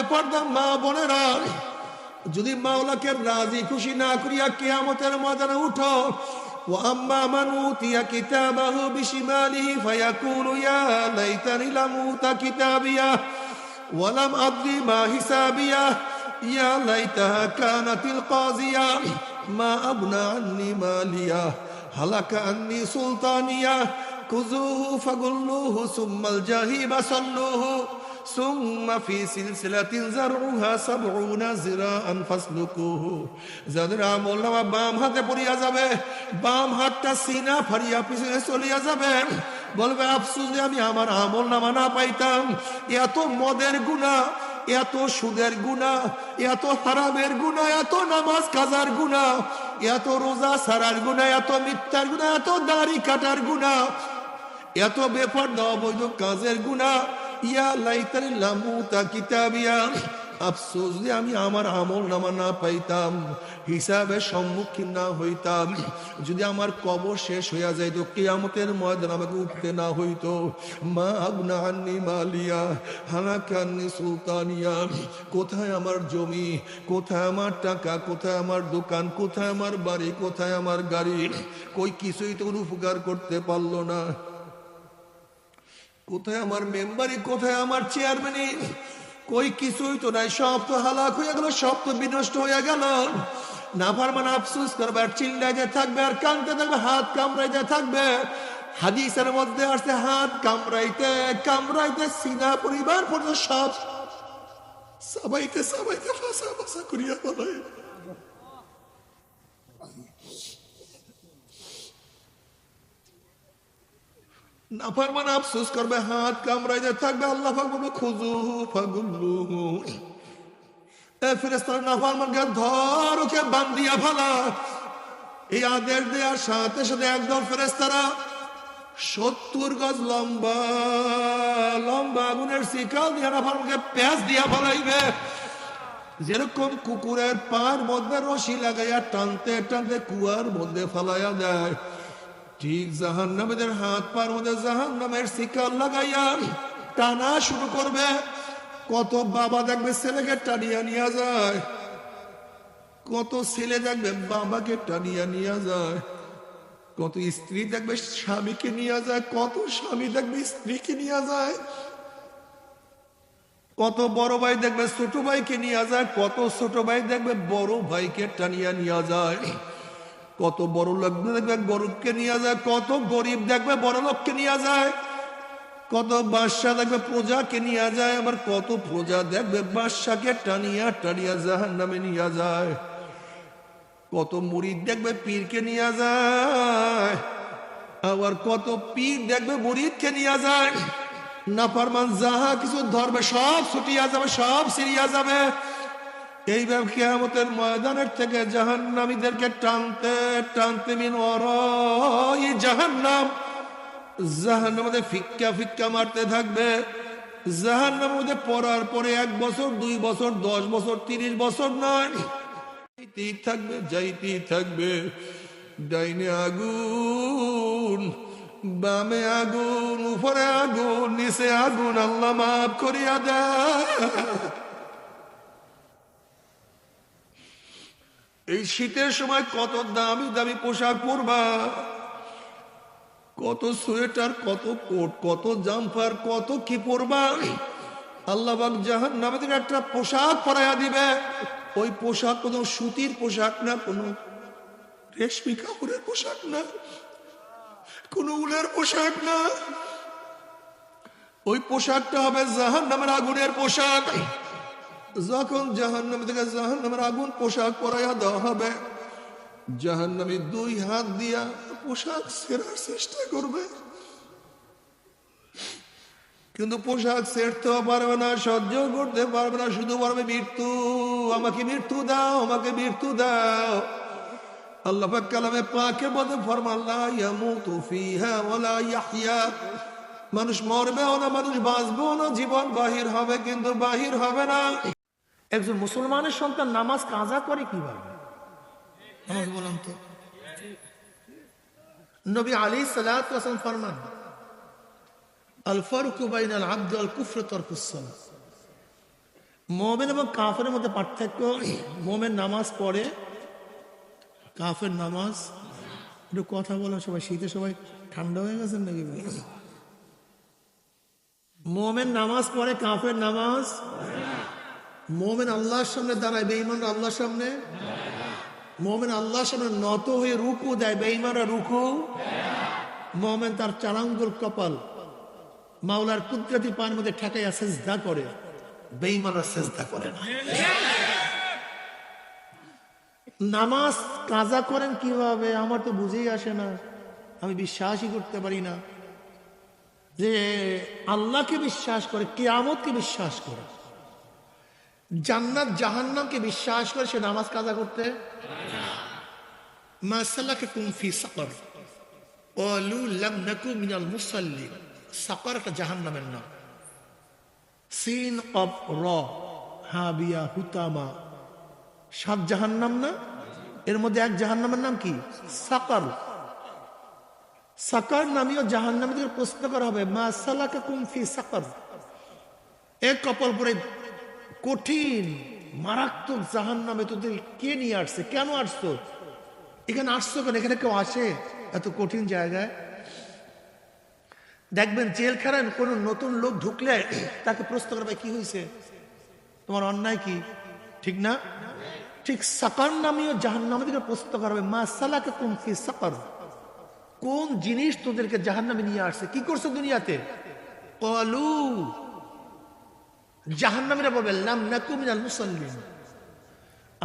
বেপরদা মা বোনেরা, যদি মাওলাকে রাজি খুশি না করিয়া কিয়ামতের ময়দানে উঠো, ওয়াম্মা মান উতিয়া কিতাবাহু বিশিমালিহি ফায়াকুলু ইয়া লাইতানি লাম উতা কিতাবিয়া ওয়া লাম আদরি মা হিসাবিয়া ইয়া লাইতাহা কানাতিল কাযিয়া মা আবনা আন্নি মালিয়া হালাকা আন্নি সুলতানিয়া খুযুহু ফাগুল্লুহু সুম্মাল জাহিমা সাল্লুহু সুম্মা ফি সিলসিলাতিন যারউহা ৭০ যিরাআন ফাসলুকুহু। যাদের আমলনামা বাম হাতে পড়িয়া যাবে, বাম হাতটা সিনা ফাড়িয়া পিছনে চলিয়া যাবে, বলবে আফসোস যে আমি আমার আমলনামা না পাইতাম। এত মদের গুনাহ, এত সুদের গুনাহ, এত হারামের গুনাহ, এত নামাজ কাজার গুনাহ, এত রোজা ছাড়ার গুনাহ, এত মিথ্যার গুনাহ, এত দাড়ি কাটার গুনাহ, এত বেপরদা অবৈধ কাজের গুনাহ। ইয়া লাইতানি লাম উতা কিতাবিয়া, আফসোস যে আমি আমার আমলনামা না পাইতাম, হিসাবের সম্মুখীন না হইতাম, যদি আমার কবর শেষ হইয়া যাইত, কিয়ামতের ময়দানে আমাকে উঠতে না হইতো। মা আবনা আন্নি মালিয়া হালাকা আন্নি সুলতানিয়া, কোথায় আমার জমি, কোথায় আমার টাকা, কোথায় আমার দোকান, কোথায় আমার বাড়ি, কোথায় আমার গাড়ি, কই কিছুই তো উপকার করতে পারলো না। কোথায় আমার মেম্বারি, কোথায় আমার চেয়ারম্যানি, কই কিছুই তো নাই, সব তো হালাক হয়ে গেল, সব তো বিনষ্ট হয়ে গেল। নাফরমান আফসোস করবে আর চিল্লাইতে থাকবে আর কাঁদতে থাকবে, হাত কামড়াইতে থাকবে। হাদিসের মধ্যে আসছে হাত কামড়াইতে কামড়াইতে সিনা পরিবার পর্যন্ত সব সাবাইতে সাবাইতে ফাঁসা ফাঁসা করিয়া বলে। নাফরমান আফসোস করবে, হাত কামড়াইতে থাকবে, আল্লাহ পাক বলবে খুযুহু ফাগুল্লুহু, এ ফেরেশতারা নাফরমানকে ধর, ওকে বান্ধিয়া ফেলা। এই আদেশ দেওয়ার সাথে সাথে একদল ফেরেশতারা ৭০ গজ লম্বা লম্বা আগুনের শিকল দিয়ে নাফরমানকে প্যাঁচ দিয়া ফেলাইবে। যেরকম কুকুরের পার মধ্যে রশি লাগাইয়া টানতে টানতে কুয়ার মধ্যে ফেলাইয়া দেয়, ঠিক জাহান্নামীদের হাত পার মধ্যে জাহান্নামের শিকল লাগাইয়া টানা শুরু করবে। কত বাবা দেখবে ছেলেকে টানিয়া নিয়ে যায়, কত ছেলে দেখবে বাবাকে টানিয়া নিয়ে যায়, কত স্ত্রী দেখবে স্বামীকে নিয়ে যায়, কত স্বামী দেখবে স্ত্রীকে নিয়ে যায়, কত বড় ভাই দেখবে ছোট ভাইকে নিয়ে যায়, কত ছোট ভাই দেখবে বড় ভাইকে টানিয়া নিয়ে যায়, কত বড় লোক দেখবে গরিবকে নিয়ে যায়, কত গরিব দেখবে বড় লোককে নিয়ে যায়, কত বাদশাহ দেখবে প্রজাকে নিয়ে যায়, আবার কত প্রজা দেখবে বাদশাকে টানিয়া টানিয়া জাহান্নামে নিয়ে যায়, কত মুরিদ দেখবে পীরকে নিয়ে যায়, আবার কত পীর দেখবে মুরিদকে নিয়ে যায়। নাফরমান যাহা কিছু ধরবে সব ছুটিয়া যাবে, সব ছিড়িয়া যাবে। এইভাবে কিয়ামতের ময়দানের থেকে জাহান্নামীদেরকে টানতে টানতে মিন ওয়ারাই জাহান্নাম, জাহান্নামের মধ্যে ফিক্কা ফিক্কা মারতে থাকবে। জাহান্নামের মধ্যে পড়ার পরে 1 বছর 2 বছর 10 বছর 30 বছর নয়, যাইতেই থাকবে যাইতেই থাকবে। ডাইনে আগুন, বামে আগুন, উপরে আগুন, নিচে আগুন, আল্লাহ মাফ করিয়া দেয়। এই শীতের সময় কত দামি দামি পোশাক পরবা, কত সোয়েটার, কত কোট, কত জাম্পার, কত কি পরবা। আল্লাহ পাক জাহান্নামীদের একটা পোশাক পরাইয়া দিবে। ওই পোশাক কোনো সুতির পোশাক না, কোনো রেশমি কাপড়ের পোশাক না, কোনো উলের পোশাক না। ওই পোশাকটা হবে জাহান্নামের আগুনের পোশাক। যখন জাহান্নাম থেকে জাহান্নামের আগুন পোশাক পরাইয়া দেওয়া হবে, জাহান্নামী 2 হাত দিয়া পোশাক ছেড়ার চেষ্টা করবে, কিন্তু পোশাক ছেড়তেও পারবে না, সহ্য করতে পারবে না, শুধু পারবে মৃত্যু, আমাকে মৃত্যু দাও, আমাকে মৃত্যু দাও। আল্লাহ পাক কালামে পাকে বলে ফরমান লা ইয়ামুতু ফিহা ওয়ালা ইয়াহইয়া, মানুষ মরবেও না, মানুষ বাঁচবেও না, জীবন বাহির হবে কিন্তু বাহির হবে না। একজন মুসলমানের সন্তান নামাজ কাজা করে কিভাবে? নামাজ বলেন তো। নবী আলাইহিস সালাতু ওয়াস সালাম ফরমান আল ফারকু বাইনাল আবদ ওয়াল কুফর তারকুস সালাত, মুমিন এবং কাফের মধ্যে পার্থক্য, মুমিন নামাজ পড়ে, কাফের নামাজ। একটু কথা বলো সবাই, শীতে সবাই ঠান্ডা হয়ে গেছেন নাকি? মুমিন নামাজ পড়ে, কাফের নামাজ। মুমিন আল্লাহর সামনে দাঁড়ায়, বেঈমানরা আল্লাহর সামনে। মুমিন আল্লাহর সামনে নত হয়ে রুকু দেয়, বেঈমানরা রুকু। মুমিন তার 4 আঙ্গুল কপাল মাওলার কুদরতি পায়ের মধ্যে ঠেকাইয়া সিজদা করে, বেঈমানরা সিজদা করে না। নামাজ কাজা করেন কিভাবে আমার তো বুঝেই আসে না, আমি বিশ্বাসই করতে পারি না যে আল্লাহকে বিশ্বাস করে, কিয়ামতকে বিশ্বাস করে, জান্নাত জাহান্নামকে বিশ্বাস করে সে নামাজ কাজা করতে। মা সালাকাকুম ফি সাকার ক্বালু লাম নাকু মিনাল মুসাল্লিন। সাকার একটা জাহান্নামের নাম। সিন কফ র হাবিয়া হুতামা, 7 জাহান্নাম না? এর মধ্যে এক জাহান্নামের নাম কি? সাকার। সাকার নামীয় জাহান্নামীদের প্রশ্ন করা হবে, মা সালাকাকুম ফি সাকার। এক কপাল পরে কঠিন মারাত্মক জাহান্নামে তোদের কে নিয়ে আসছে, কেন আসছো, এখানে আসছো কেন, এখানে কেউ আসে এত কঠিন জায়গায়? দেখবেন জেলখানায় কোন নতুন লোক ঢুকলে তাকে প্রশ্ন করবে, কি হয়েছে, তোমার অন্যায় কি, ঠিক না? ঠিক সাকার নামীয় জাহান্নামীদেরকে প্রশ্ন করা হবে, মা সালাকাকুম ফি সাকার, কোন জিনিস তোদেরকে জাহান্নামে নিয়ে আসছে, কি করছো দুনিয়াতে? ক্বালু, জাহান্নামীরা বলবে, লাম নাকু মিনাল মুসাল্লিন,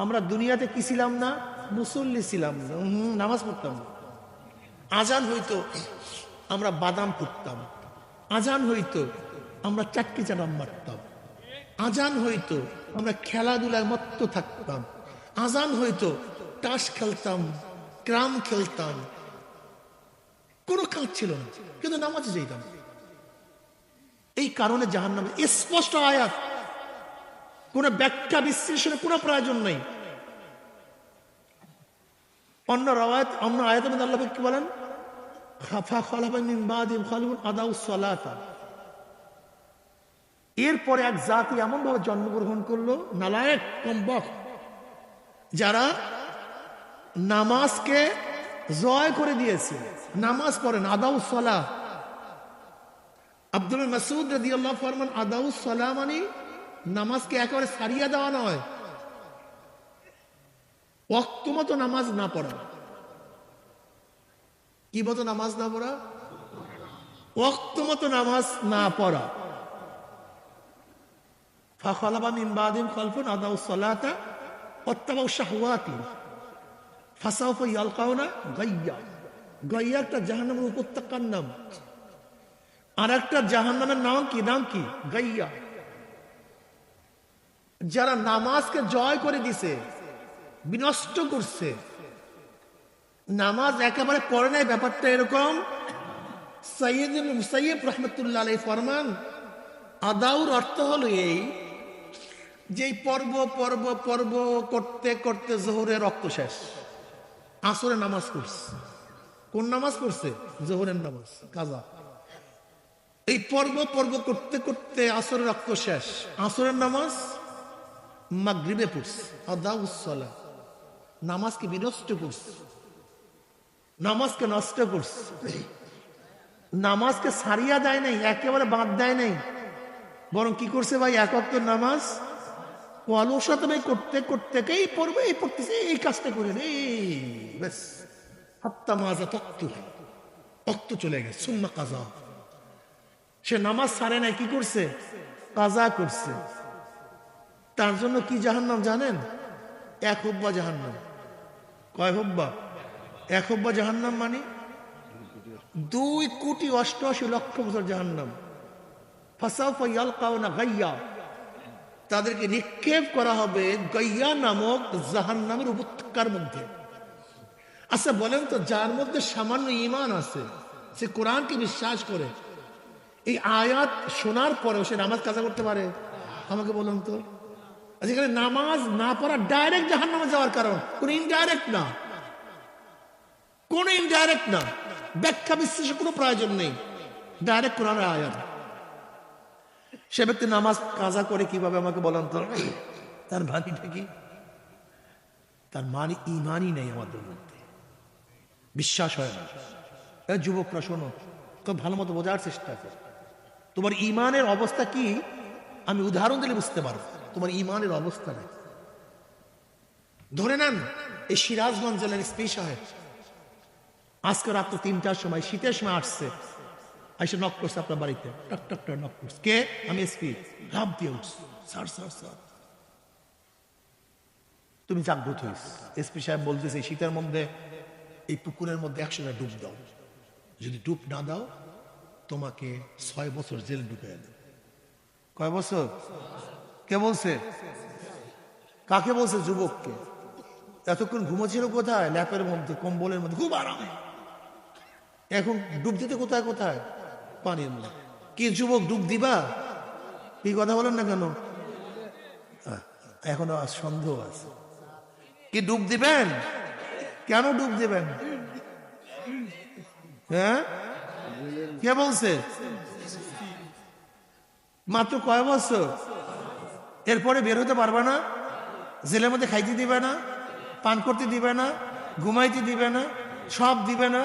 আমরা দুনিয়াতে কি ছিলাম না? মুসল্লি ছিলাম না, নামাজ পড়তাম না। আজান হইতো আমরা বাদাম ফুটতাম, আজান হইতো আমরা চাটকি চাটাম মারতাম, আজান হইতো আমরা খেলাধুলায় মত্ত থাকতাম, আজান হইতো তাস খেলতাম, ক্রাম খেলতাম, কোনো কাজ ছিল না, কিন্তু নামাজে যেতাম। এই কারণে জাহান্নামে স্পষ্ট আয়াত, কোন ব্যাখ্যা বিশ্লেষণের কোনো প্রয়োজন নেই। অন্য রাওয়ায়াত, অন্য আয়াতের মধ্যে আল্লাহ কি বলেন? খাফা খালাফা মিন বাদিহিম খালফুন আদাউস সালাতা। এরপরে এক জাতি এমন ভাবে জন্মগ্রহণ করলো, নালায়েক কমবখ, যারা নামাজকে জয় করে দিয়েছে, নামাজ পড়েন, আদাউস সালাহ। আব্দুল মাসউদ রাদিয়াল্লাহু আনহু ফরমান, আদাউস সালাহ মানে নামাজকে একেবারে ছাড়িয়ে দেওয়া নয়, ওয়াক্ত মতো নামাজ না পড়া। কি মতো নামাজ না পড়া? ওয়াক্ত মতো নামাজ না পড়া। ফাখালাফা মিন বাদিহিম খালফুন আদাউস সালাতা ওয়াত্তাবাউ শাহওয়াতি ফাসাউফা ইয়ালকাউনা গায়্যা। গায়্যা একটা জাহান্নামের উপত্যকার নাম, আর একটা জাহান্নামের নাম কি? নাম কি? গায়্যা। যারা নামাজকে জয় করে দিছে, বিনষ্ট করছে, নামাজ একেবারে পড়ে নাই, ব্যাপারটা এরকম। সাইয়্যিদ ইবনে মুসাইয়্যিব রাহমাতুল্লাহ আলাইহি ফরমান, আদাউর অর্থ হলো এই যে পর্ব পর্ব পর্ব করতে করতে জোহরের রক্ত শেষ, আসরে নামাজ পড়ছে। কোন নামাজ পড়ছে? জোহরের নামাজ কাজা। এই পর্ব পর্ব করতে করতে আসরের রক্ত শেষ, আসরের নামাজ মাগরিবে পড়ছে। আদাউস সালাহ, নামাজকে বিনষ্ট করছে, নামাজকে নষ্ট করছে, নামাজকে ছাড়িয়া দেয় নাই, একেবারে বাদ দেয় নাই, বরং কি করছে ভাই? এক ওয়াক্ত নামাজ অলসতা করতে করতে এই পড়বে, এই পড়তেছে, এই কাজটা করে রে, ব্যাস হাত্তা মাজা তক্ত তক্ত চলে গেছে, সুন্নাহ কাজা। সে নামাজ ছাড়ে নাই, কি করছে? কাজা করছে। তার জন্য কি জাহান্নাম জানেন? 1 হুব্বা জাহান্নাম। কয় হুব্বা? 1 হুব্বা জাহান্নাম মানে 2,88,00,000 বছর জাহান্নাম। ফাসাউফা ইয়ালকাউনা গায়্যা, তাদেরকে নিক্ষেপ করা হবে গায়্যা নামক জাহান্নামের উপত্যকার মধ্যে। আচ্ছা বলেন তো, যার মধ্যে সামান্য ঈমান আছে, সে কোরআনকে বিশ্বাস করে, এই আয়াত শোনার পরেও সে নামাজ কাজা করতে পারে? আমাকে বলুন তো। এখানে নামাজ না পড়া ডাইরেক্ট জাহান্নামে যাওয়ার কারণ, কোন ইনডাইরেক্ট না, কোন ইনডাইরেক্ট না, ব্যাখ্যা বিশ্লেষণের কোনো প্রয়োজন নেই, ডাইরেক্ট কোরআনের আয়াত। সে ব্যক্তি নামাজ কাজা করে কিভাবে আমাকে বলেন তো? তার মানিটা কি? তার মানে ইমানই নেই আমাদের মধ্যে, বিশ্বাস হয় না। যুবকরা শোনো, তো ভালো মতো বোঝার চেষ্টা করো তোমার ইমানের অবস্থা কি। আমি উদাহরণ দিলে বুঝতে পারবো তোমার ইমানের অবস্থা নেই। ধরে নেন এই সিরাজগঞ্জ জেলার এসপি সাহেব আজকে রাত্র 3টার সময়, শীতের সময় আসছে, এসে নক করছে আপনার বাড়িতে, টক টক টক নক করছে। কে? আমি এসপি। লাভ দিয়ে উঠছে, স্যার স্যার স্যার। তুমি জাগ্রত হইস। এসপি সাহেব বলতেছে শীতের মধ্যে এই পুকুরের মধ্যে 100টা ডুব দাও, যদি ডুব না দাও তোমাকে 6 বছর জেল ঢুকে দেবে। কয় বছর? কে বলছে? কাকে বলছে? যুবককে। এতক্ষণ ঘুমোচ্ছিল কোথায়? ল্যাপের মধ্যে, কম্বলের মধ্যে, খুব আরাম। এখন ডুব দিতে কোথায় কোথায়? পানির মধ্যে। কি যুবক ডুব দিবা? কি কথা বলেন না কেন? এখনো সন্দেহ আছে। কি ডুব দিবেন? কেন ডুব দিবেন? হ্যাঁ, কে বলছে? মাত্র কয় বছর? এরপরে বের হতে পারবে না, জেলের মধ্যে খাইতে দিবে না, পান করতে দিবে না, ঘুমাইতে দিবে না, সব দিবে না,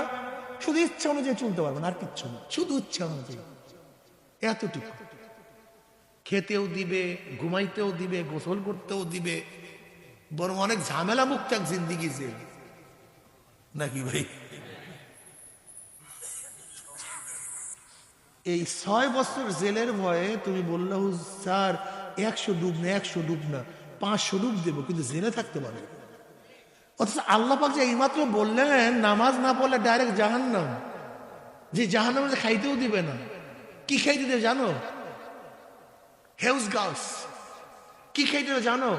শুধু ইচ্ছা অনুযায়ী চলতে পারবে না, আর কিচ্ছু না, শুধু ইচ্ছা অনুযায়ী। এতটুকু। খেতেও দিবে, ঘুমাইতেও দিবে, গোসল করতেও দিবে, বরং অনেক ঝামেলা মুক্ত এক জিন্দিগি যে, নাকি ভাই? এই 6 বছর জেলের ভয়ে তুমি বললো স্যার 100 ডুব না, 100 ডুব না, 500 ডুব দেবো, কিন্তু জেলে থাকতে পারবে। অথচ আল্লাহ পাক যে এইমাত্র বললেন নামাজ না পড়লে ডাইরেক্ট জাহান্নাম, যে জাহান্নামে খাইতেও দিবে না। কি খাইতে দেবে জানো? হেউজ গার্লস। কি খাইতে দেবে জানো?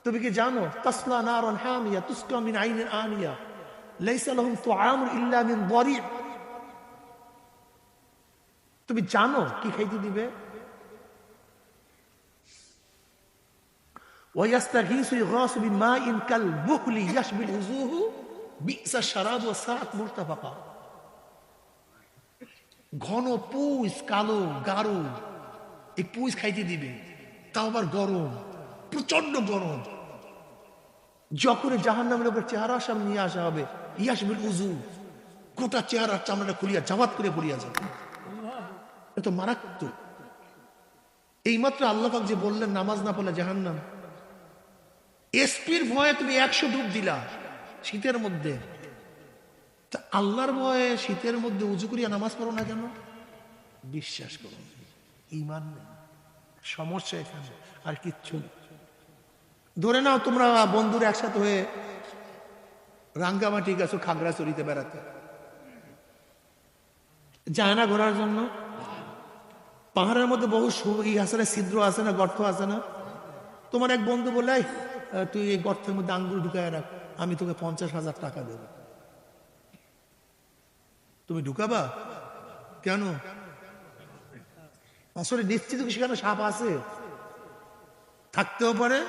তুমি কি জানো? তাসলা নারান হামিয়া তুসকা মিন আইনিন আনিয়া লাইসা লাহুম তুআমুন ইল্লা মিন দারি'। তুমি জানো কি খাইতে দিবে? ওয়ায়াস্তাগীসু ইগাসু বিমাইন কাল মুহলি ইয়াশবিল উযুহু বি'সা শারাব ওয়া সাআত মুরতাফাকা। ঘন পুষ, কালো গাঢ় এই পুষ খাইতে দিবে, তাও আবার গরম, প্রচন্ড গরম। যখন জাহান্নামের লোকের চেহারার সামনে নিয়ে আসা হবে, ইয়াশবিল উযু, গোটা চেহারার চামড়াটা খুলিয়া জামাত করে পড়িয়া যাবে। এত মারাত্মক। এইমাত্র আল্লাহ পাক যে বললেন নামাজ না পড়লে জাহান্নাম, এসপির ভয়ে তুমি 100 ডুব দিলা শীতের মধ্যে, তা আল্লাহর ভয়ে শীতের মধ্যে উজু করিয়া নামাজ পড়ো না কেন? বিশ্বাস করো, ঈমান নেই। সমস্যা এখানে, আর কিচ্ছু নেই। ধরে নাও তোমরা বন্ধুরা একসাথে হয়ে রাঙ্গামাটি গেছো খাগড়াছড়িতে বেড়াতে, যায় না ঘোরার জন্য? পাহাড়ের মধ্যে বহু আছে না, ছিদ্র আছে না, গর্ত আছে না? তোমার এক বন্ধু বলে তুই এই গর্তের মধ্যে আঙ্গুল ঢুকায় রাখ, আমি তোকে 50,000 টাকা দেব। তুমি ঢুকাবা কেন? আসলে নিশ্চিত সেখানে সাপ আছে, থাকতেও পারে,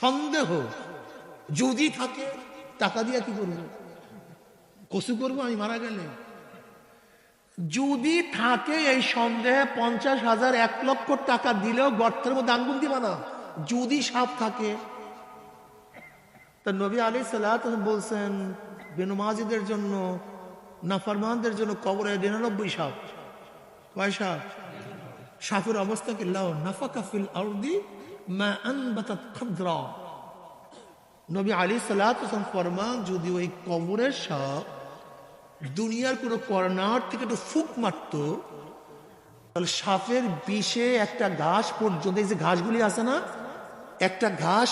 সন্দেহ। যদি থাকে টাকা দিয়া কি করবো? কসু করবো আমি মারা গেলে? যদি থাকে এই সন্দেহে 50,000 1 লক্ষ টাকা দিলেও গর্তের মধ্যে আঙ্গুল দিবা না, যদি সাপ থাকে। তা নবী আলাইহিস সালাত বলছেন বেনমাজিদের জন্য, নাফরমানদের জন্য কবরে 99 সাপ। কয় সাপ? সাপের অবস্থা কি? লাউ নাফাকা ফিল আরদি মা আনবাতাত খাদরা। নবী আলাইহিস সালাত ফরমান যদি ওই কবরের সাপ দুনিয়ার কোনো কর্নার থেকে একটু ফুক মারত, তাহলে সাপের বিষে একটা ঘাস পর্যন্ত, এই যে ঘাসগুলি আছে না, একটা ঘাস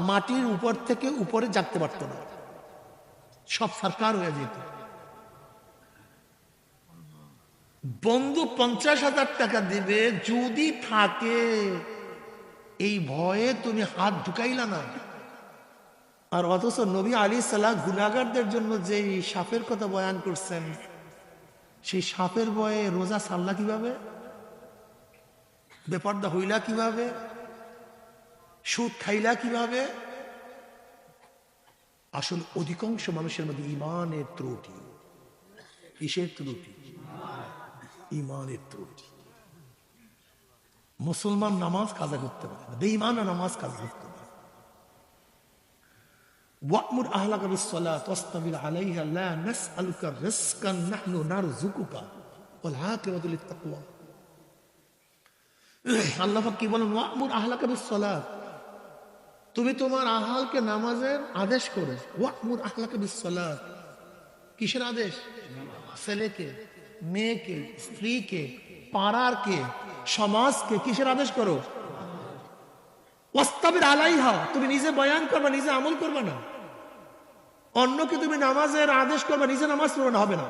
মাটির উপর থেকে উপরে জাগতে পারত না, সব সরকার হয়ে যেত। বন্ধু 50,000 টাকা দিবে যদি থাকে, এই ভয়ে তুমি হাত ঢুকাইলা না। আর অথচ নবী আলাইহিস সালাম গুনাহগারদের জন্য যে সাপের কথা বয়ান করছেন, সেই সাপের ভয়ে রোজা সাল্লা কিভাবে, বেপর্দা হইলা কিভাবে, সুদ খাইলা কিভাবে? আসলে অধিকাংশ মানুষের মধ্যে ইমানের ত্রুটি। কিসের ত্রুটি? ইমানের ত্রুটি। মুসলমান নামাজ কাজা করতে পারে না, বেঈমান নামাজ কাজা করতে পারে। ওয়া'মুর আহলাকা বিস-সালাত ওয়াসতাবির আলাইহা লা নাসআলুকা রিজকান নাহনু নারযুকুকা ওয়াল আকিবাতু লিত-তাকওয়া। আল্লাহ পাক কি বলেন? ওয়া'মুর আহলাকা বিস-সালাত, তুমি তোমার আহলকে নামাজের আদেশ করো। ওয়া'মুর আহলাকা বিস-সালাত, কিসের আদেশ? ছেলেকে, মেয়েকে, স্ত্রীকে, পাড়ারকে, সমাজকে কিসের আদেশ করো? ওয়াসতাবির আলাইহা, তুমি নিজে বয়ান করবা, নিজে আমল করবা না। অন্যকে তুমি নামাজের আদেশ করবা, নিজে নামাজ পড়বে না, হবে না।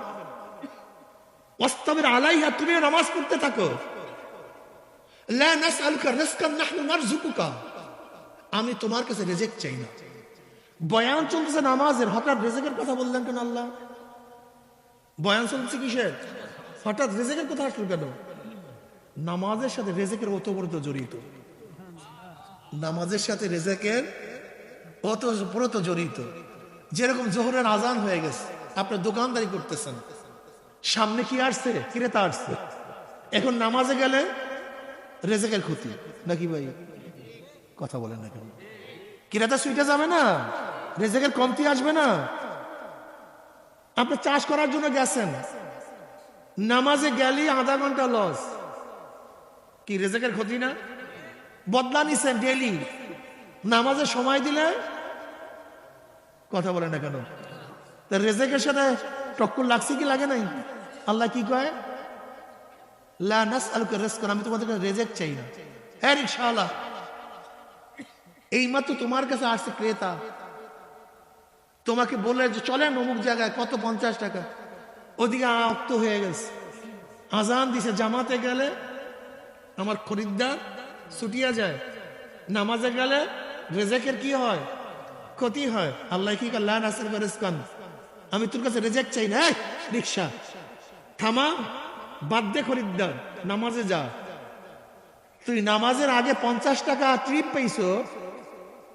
ওয়াসতাবির আলাইহা, তুমি নামাজ পড়তে থাকো। লা নাসআলুকা রিজকান নাহনু নারযুকুকা, আমি তোমার কাছে রিজিক চাই না। বয়ান চলতেছে নামাজের, হঠাৎ রিজিকের কথা বললেন কেন আল্লাহ? বয়ান চলছে কিসের? হঠাৎ রিজিকের কথা আসলো কেন? নামাজের সাথে রিজিকের ওতপ্রোত জড়িত। নামাজের সাথে রিজিকের ওতপ্রোত জড়িত। যেরকম জোহরের আজান হয়ে গেছে, আপনার দোকানদারি করতেছেন, সামনে কি আসছে? ক্রেতা আসছে। এখন নামাজে গেলে রিজিকের ক্ষতি নাকি ভাই? কথা বলেন না কেন? ক্রেতা সুইটা যাবে না, রিজিকের কমতি আসবে না। আপনি চাষ করার জন্য গেছেন, নামাজে গেলি আধা ঘন্টা লস, কি রিজিকের ক্ষতি না? বদলা নিছেন ডেইলি, নামাজে সময় দিলে কথা বলেন না কেন? তার রিজিকের সাথে টক্কর লাগছে কি লাগে নাই? আল্লাহ কি কয়? লা নাসআলুকা রিজকান, আমি তোমাদের কাছে রিজিক চাই না। হ্যাঁ রিকশাওয়ালা, এইমাত্র তোমার কাছে আসছে ক্রেতা, তোমাকে বলে যে চলেন অমুক জায়গায়, কত? 50 টাকা। ওদিকে আক্ত হয়ে গেছে, আজান দিছে, জামাতে গেলে আমার খরিদ্দার ছুটিয়া যায়, নামাজে গেলে রিজিকের কি হয়? ক্ষতি হয়। আল্লাহ কি লা নাসআলুকা রিজকান, আমি তোর কাছে রিজিক চাই না। রিকশা থামা, বাদ দে খরিদ্দার, নামাজে যা। তুই নামাজের আগে 50 টাকা ট্রিপ পাইছো,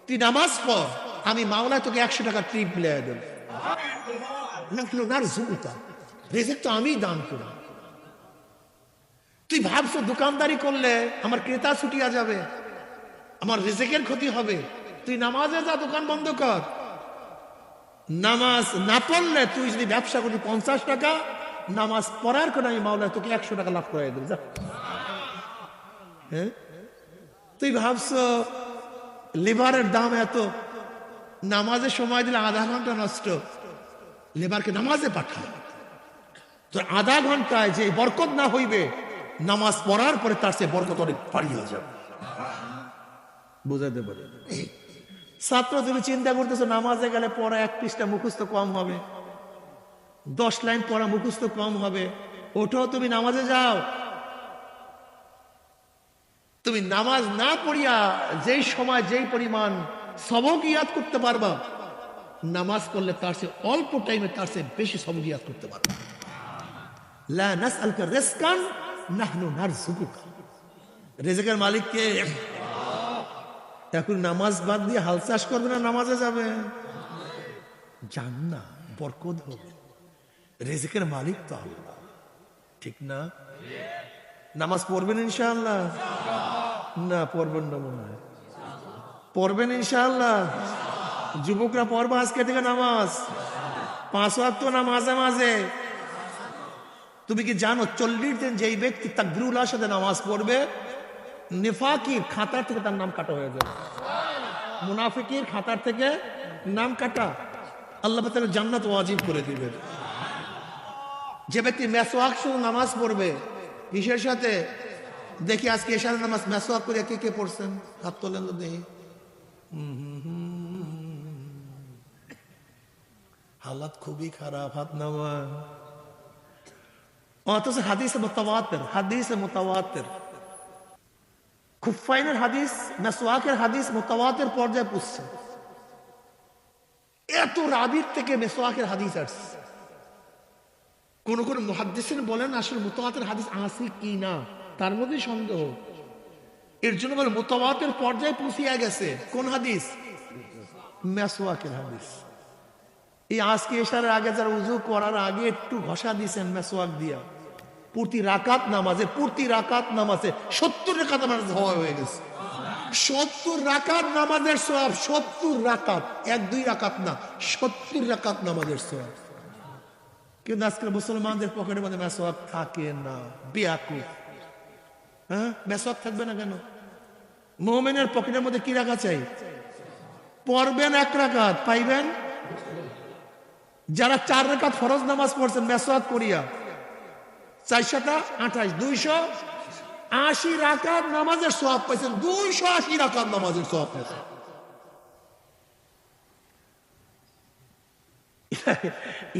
তুই নামাজ পড়, আমি মাওলা তোকে 100 টাকা ট্রিপ মিলিয়ে দেব। রিজিক তো আমি দান করি। তুই ভাবছো দোকানদারি করলে আমার ক্রেতা ছুটিয়া যাবে, আমার রিজিকের ক্ষতি হবে। তুই নামাজে যা, দোকান বন্ধ কর। নামাজ না পড়লে তুই যদি ব্যবসা করি 50 টাকা, নামাজ পড়ার করে আমি মাওলা তোকে 100 টাকা লাভ করাই দেব। হ্যাঁ, তুই ভাবছো লেবারের দাম এত, নামাজের সময় দিলে আধা ঘন্টা নষ্ট, লেবারকে নামাজে পাঠায়। তো আধা ঘন্টায় যে বরকত না হইবে, নামাজ পড়ার পরে তার সে বরকত অনেক বাড়িয়ে যাবে। বুঝাতে পারে? ছাত্র তুমি চিন্তা করতেছো নামাজে গেলে পড়া 1 পৃষ্ঠা মুখস্থ কম হবে, 10 লাইন পড়া মুখস্থ কম হবে। ওটাও তুমি নামাজে যাও। তুমি নামাজ না পড়িয়া যেই সময় যেই পরিমাণ সবক ইয়াদ করতে পারবা, নামাজ পড়লে তার চেয়ে অল্প টাইমে তার চেয়ে বেশি সবক ইয়াদ করতে পারবা। লা নাসআলুকা রিজকান নাহনু নারযুকুকা, রিজিকের মালিক কে? এখন নামাজ বাদ দিয়ে হাল চাষ করবে না, নামাজে যাবে, জান না, বরকত হবে। রিজিকের মালিক তো আল্লাহ, ঠিক না? নামাজ পড়বেন ইনশাআল্লাহ? না পড়বেন না মনে হয়। পড়বেন ইনশাআল্লাহ? যুবকরা পড়বা আজকে থেকে নামাজ, 5 ওয়াক্ত না মাঝে মাঝে। তুমি কি জানো 40 দিন যেই ব্যক্তি তাকবীরুল্লাহর সাথে নামাজ পড়বে, নিফাকির খাতার থেকে তার নাম কাটা হয়ে যাবে। মুনাফিকের খাতার থেকে নাম কাটা, আল্লাহ তাআলা জান্নাত ওয়াজিব করে দিবে। যে ব্যক্তি মেসওয়াক শুধু নামাজ পড়বে, কিসের সাথে? দেখি আজকে এশার নামাজ মেসওয়াক করে কে কে পড়ছেন, হাত তোলেন তো দেখি। হালাত খুবই খারাপ, হাত নামা। অথচ হাদিসে মুতাওয়াতির, হাদিসে মুতাওয়াতির, খুফাইনের হাদিস, মেসওয়াকের হাদিস মুতাওয়াতির পর্যায়ে পৌঁছছে। এত রাবির থেকে মেসওয়াকের হাদিস আসছে। কোন কোন মুহাদ্দিসিন বলেন আসলে মুতাওয়াতির হাদিস আছে কি না, তার মধ্যে সন্দেহ। এর জন্য বলে মুতাওয়াতির পর্যায়ে পৌঁছিয়া গেছে। কোন হাদিস? মেসওয়াকের হাদিস। এই আজকে এশারের আগে যারা উযু করার আগে একটু ঘষা দিয়েছেন মেসওয়াক দিয়া, প্রতি রাকাত নামাজে 70 রাকাত নামাজ হয়ে গেছে। 70 রাকাত নামাজের সওয়াব, 70 রাকাত, 1-2 রাকাত না, 70 রাকাত নামাজের সওয়াব। কিন্তু আজকের মুসলমানদের পকেটের মধ্যে মেসওয়াক থাকে না, বেয়াকুফ। হ্যাঁ, মেসওয়াক থাকবে না কেন? মুমিনের পকেটের মধ্যে কি রাখা চাই? পড়বেন 1 রাকাত পাইবেন। যারা 4 রাকাত ফরজ নামাজ পড়ছেন মেসওয়াক করিয়া, 428, 280 রাকাত নামাজের সওয়াব পাইছেন, 280 রাকাত নামাজের সওয়াব পাইছেন।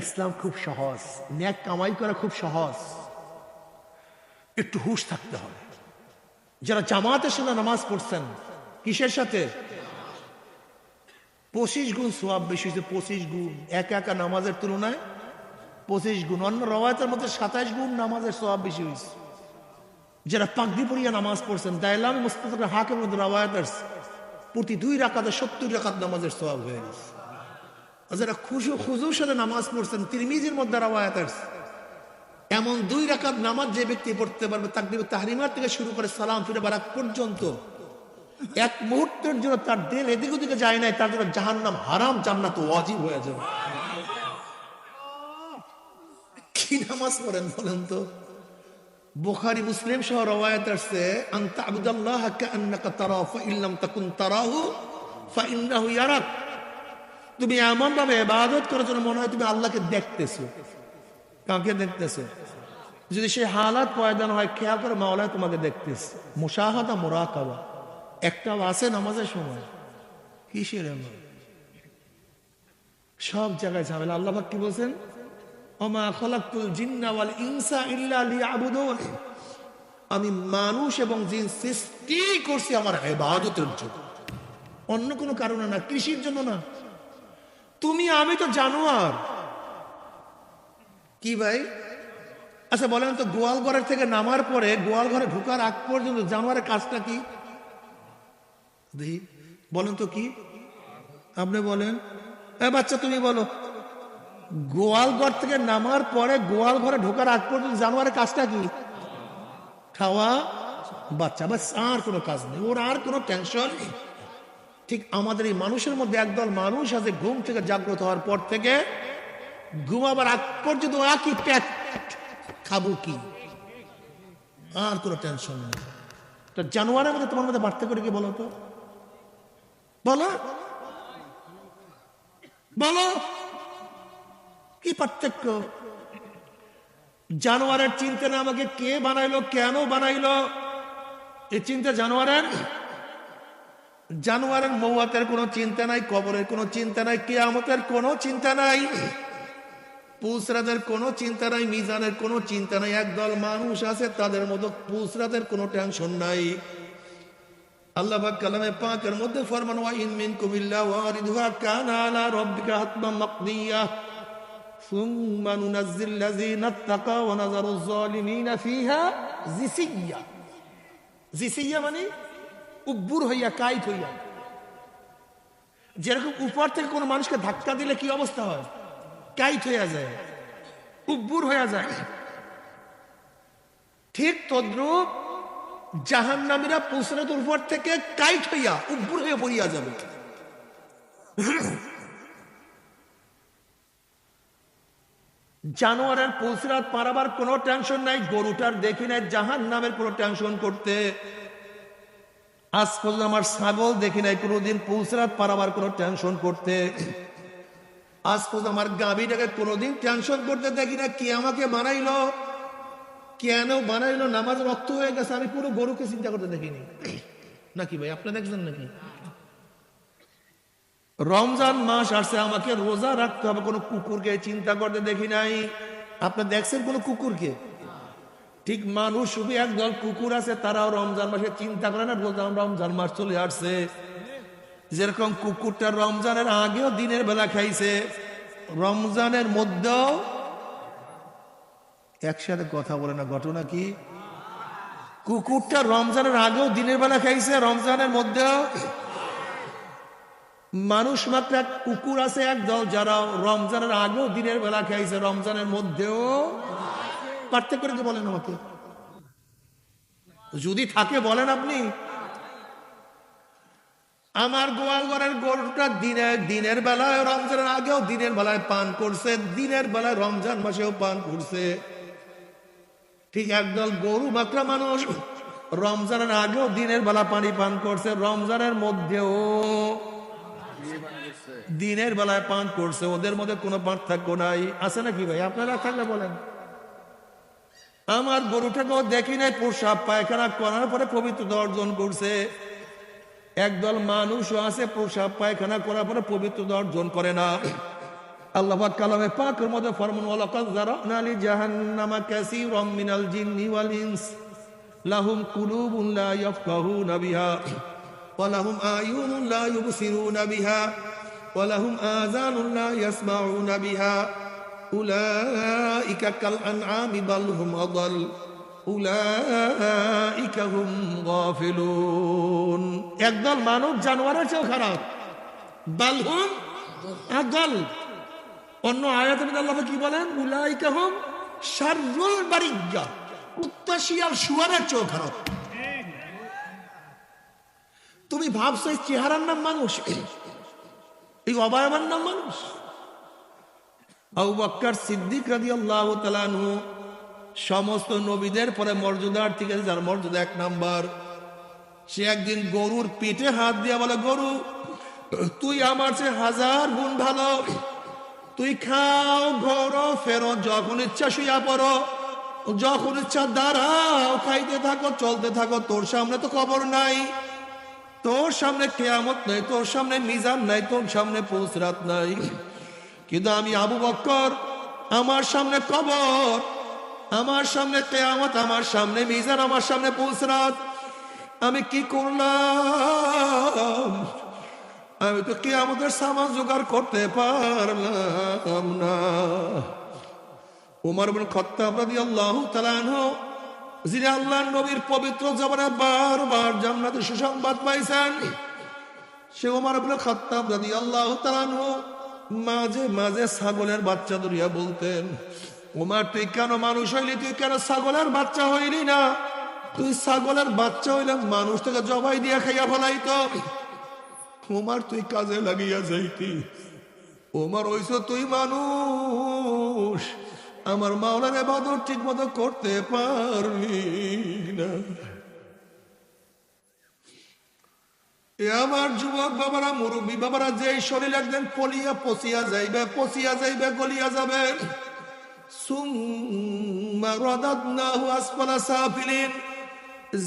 ইসলাম খুব সহজ, নেক কামাই করা খুব সহজ, একটু হুঁশ থাকতে হবে। যারা জামাতের সাথে নামাজ পড়ছেন, কিসের সাথে? 25 গুণ সওয়াব বেশি হয়েছে, 25 গুণ একা নামাজের তুলনায় 25 গুণ। অন্য রওয়ায়াতের মধ্যে 27 গুণ নামাজের সওয়াব বেশি হয়েছে। যারা পাগড়ি পরিয়া নামাজ পড়ছেন, দাইলামি মুস্তাদরাক হাকিমের মধ্যে রওয়ায়াত আছে, প্রতি 2 রাকাতে 70 রাকাত নামাজের সওয়াব হয়ে গেছে। যারা খুজুর সাথে নামাজ পড়ছেন, তিরমিজির মধ্যে রওয়ায়াত আছে, এমন 2 রাকাত নামাজ যে ব্যক্তি পড়তে পারবে, তাকবীরে তাহরিমা থেকে শুরু করে সালাম ফিরে বারাক পর্যন্ত 1 মুহূর্তের জন্য তার দিল এদিক ওদিকে যায় নাই, তার জন্য জাহান্নাম হারাম, জান্নাত ওয়াজিব হয়ে যাবে। কি নামাজ পড়েন বলেন তো? বুখারী মুসলিম সহ রওয়ায়াত আছে, আনতা আবুদাল্লাহ কাআন্নাকা তারাহু ফাইন লাম তাকুন তারাহু ফাইন্নাহু ইয়ারাক। তুমি এমন ভাবে ইবাদত করার জন্য মনে হয় তুমি আল্লাহকে দেখতেছো। কাকে দেখতেছো? যদি সেই হালাত পয়দা হয়, খেয়াল করে মাওলা তোমাকে দেখতেছে। মুশাহাদা, মুরাকাবা একটাও আছে নামাজের সময়? কিসের এমন? সব জায়গায় ঝামেলা। আল্লাহ পাক কি বলছেন? ওমা খালাকতুল জিন্না ওয়াল ইনসা ইল্লা লিয়াবুদুন। আমি মানুষ এবং জিন সৃষ্টি করছি আমার ইবাদতের জন্য, অন্য কোনো কারণে না, কৃষির জন্য না। তুমি আমি তো জানোয়ার। কি ভাই? আচ্ছা বলেন তো, গোয়াল ঘরের থেকে নামার পরে গোয়াল ঘরে ঢোকার আগ পর্যন্ত জানোয়ারের কাজটা কি? বলেন তো কি? আপনি বলেন, বাচ্চা তুমি বলো। গোয়াল ঘর থেকে নামার পরে গোয়াল ঘরে ঢোকার আগ পর্যন্ত জানোয়ারের কাজটা কি? খাওয়া, বাচ্চা, বাস, আর কোনো কাজ নেই, ওর আর কোনো টেনশন নেই। ঠিক আমাদের এই মানুষের মধ্যে একদল মানুষ আছে, ঘুম থেকে জাগ্রত হওয়ার পর থেকে ঘুমাবার আগ পর্যন্ত একই পেট, খাবো কি, আর কোনো টেনশন নেই। তো জানোয়ারের মধ্যে তোমার মধ্যে পার্থক্য কি বলো তো? বলো বলো, কি পার্থক্য? জানোয়ারের চিন্তা না আমাকে কে বানাইলো, কেন বানাইলো, এই চিন্তা জানোয়ারের। জানোয়ারের মওয়াতের কোনো চিন্তা নাই, কবরের কোনো চিন্তা নাই, কিয়ামতের কোনো চিন্তা নাই, পুসরাতের কোনো চিন্তা নাই, মিজানের কোনো চিন্তা নাই। একদল মানুষ আছে তাদের মতো পুসরাতের কোনো টেনশন নাই। আল্লাহ পাক কালামে পাকের মধ্যে ফরমান, ওয়া ইন মিনকুম ইল্লা ওয়ারিদুহা কানা আলা রাব্বিকা হাতমান মাকদিয়া সুম্মা নুনাজ্জিল লাযিনা তাকাও ওয়া নাযারুজ যালিমিনা ফিহা জিসিয়্যা। জিসিয়্যা মানে উব্বুর হইয়া, কাইট হইয়া। যেরকম উপর থেকে কোনো মানুষকে ধাক্কা দিলে কি অবস্থা হয়? কাইট হইয়া যায়, উব্বুর হইয়া যায়। ঠিক তদ্রূপ জাহান্নামীরা পুসরাতের উপর থেকে কাইট হইয়া, উব্বুর হইয়া পড়িয়া যাবে। জানোয়ারের পুসরাত পারাবার কোনো টেনশন নাই, গরুটার দেখি নাই জাহান্নামের কোনো টেনশন করতে। আজ পর্যন্ত আমার ছাগল দেখি নাই কোনোদিন পুসরাত পারাবার কোনো টেনশন করতে। আজ পর্যন্ত আমার গাভীটাকে কোনোদিন টেনশন করতে দেখি না, কে আমাকে বানাইলো, কেন বানাইলো, নামাজ রক্ত হয়ে গেছে, আমি পুরো গরুকে চিন্তা করতে দেখিনি। নাকি ভাই, আপনি দেখছেন নাকি? রমজান মাস আসছে, আমাকে রোজা রাখতে হবে, কোনো কুকুরকে চিন্তা করতে দেখি নাই। আপনি দেখছেন কোনো কুকুরকে? ঠিক মানুষ শুধু একদল কুকুর আছে, তারাও রমজান মাসে চিন্তা করে না রমজান মাস চলে আসছে। যেরকম কুকুরটা রমজানের আগেও দিনের বেলা খাইছে, রমজানের মধ্যেও। একসাথে কথা বলে না, ঘটনা কি? কুকুরটা রমজানের আগেও দিনের বেলা খাইছে, রমজানের মধ্যেও। মানুষ মাত্র এক কুকুর আছে একদল, যারা রমজানের আগেও দিনের বেলা খাইছে, রমজানের মধ্যেও। পার্থক্য করে যে বলেন আমাকে, যদি থাকে বলেন আপনি। আমার গোয়াল ঘরের গরুটা দিনের বেলায় রমজানের আগেও দিনের বেলায় পান করছে, দিনের বেলায় রমজান মাসেও পান করছে। ঠিক একদল গরু মাকড়া মানুষ রমজানের আগেও দিনের বেলা পানি পান করছে, রমজানের মধ্যেও দিনের বেলায় পান করছে। ওদের মধ্যে কোনো পার্থক্য নাই, আছে নাকি ভাই? আপনারা থাকলে বলেন। আমার গরুটাকেও দেখি নাই প্রসাব পায়খানা করার পরে পবিত্রতা অর্জন করছে। একদল মানুষও আছে প্রসাব পায়খানা করার পরে পবিত্রতা অর্জন করে না। আল্লাহ পাক কালামে পাকের মধ্যে ফরমান, ওয়ালাকাদ যারানা লি জাহান্নামা কাসীরাম মিনাল জিন্নি ওয়াল ইনস লাহুম কুলুবুন লা ইয়াফকাহুনা বিহা ওয়া লাহুম আয়ুনুন লা ইউবসিরুনা বিহা ওয়া লাহুম আযানুন লা ইয়াসমাউনা বিহা উলাইকা কাল আনআমি বাল হুম আদাল উলাইকা হুম গাফিলুন। একদল মানব জানোয়ারের চেয়েও খারাপ, বাল হুম আদাল। অন্য আয়াতে আল্লাহ কি বলেন? উলাইকা হুম শাররুল বারিয়া, কুত্তা শিয়াল শুয়ারের চেয়েও খারাপ। তুমি ভাবছো এই চেহারার নাম মানুষ, এই অবয়বের নাম মানুষ? আবু বকর সিদ্দিক রাদিয়াল্লাহু তাআলা আনহু সমস্ত নবীদের পরে মর্যাদার থেকে যার মর্যাদা 1 নাম্বার, সে একদিন গরুর পিঠে হাত দিয়ে বলে, গরু তুই আমার চেয়ে 1000 গুণ ভালো, তুই খাও ঘোরো ফেরো, যখন ইচ্ছা শুয়া পড়ো, যখন ইচ্ছা দাঁড়াও, খাইতে থাকো চলতে থাকো, তোর সামনে তো কবর নাই, তোর সামনে কিয়ামত নাই, তোর সামনে মিজান নাই, তোর সামনে পুসরাত নাই। কিন্তু আমি আবু বকর, আমার সামনে কবর, আমার সামনে কিয়ামত, আমার সামনে মিজান, আমার সামনে পুসরাত। আমি কি করলাম? আমি তো কিয়ামতের সামান জোগাড় করতে পারলাম না। উমর ইবনে খাত্তাব রাদিয়াল্লাহু তাআলা আনহু, যিনি আল্লাহর নবীর পবিত্র জবানে বারবার জান্নাতের সুসংবাদ পাইছেন, সে উমর ইবনে খাত্তাব রাদিয়াল্লাহু তাআলা আনহু মাঝে মাঝে ছাগলের বাচ্চা ধরিয়া বলতেন, উমর তুই কেন মানুষ হইলি? তুই কেন ছাগলের বাচ্চা হইলি না? তুই ছাগলের বাচ্চা হইলে মানুষ থেকে জবাই দিয়া খাইয়া ফেলাইতো। উমর তুই কাজে লাগিয়া যাইতি। উমর হইছ তুই মানুষ, আমার মাওলার ইবাদত ঠিক মতো করতে পারলি না। এ আমার যুবক বাবারা, মুরব্বী বাবারা, যে শরীর একদিন পলিয়া পচিয়া যাইবে, গলিয়া যাবে, সুম্মা রাদাদনাহু আসফালা সাফিলিন,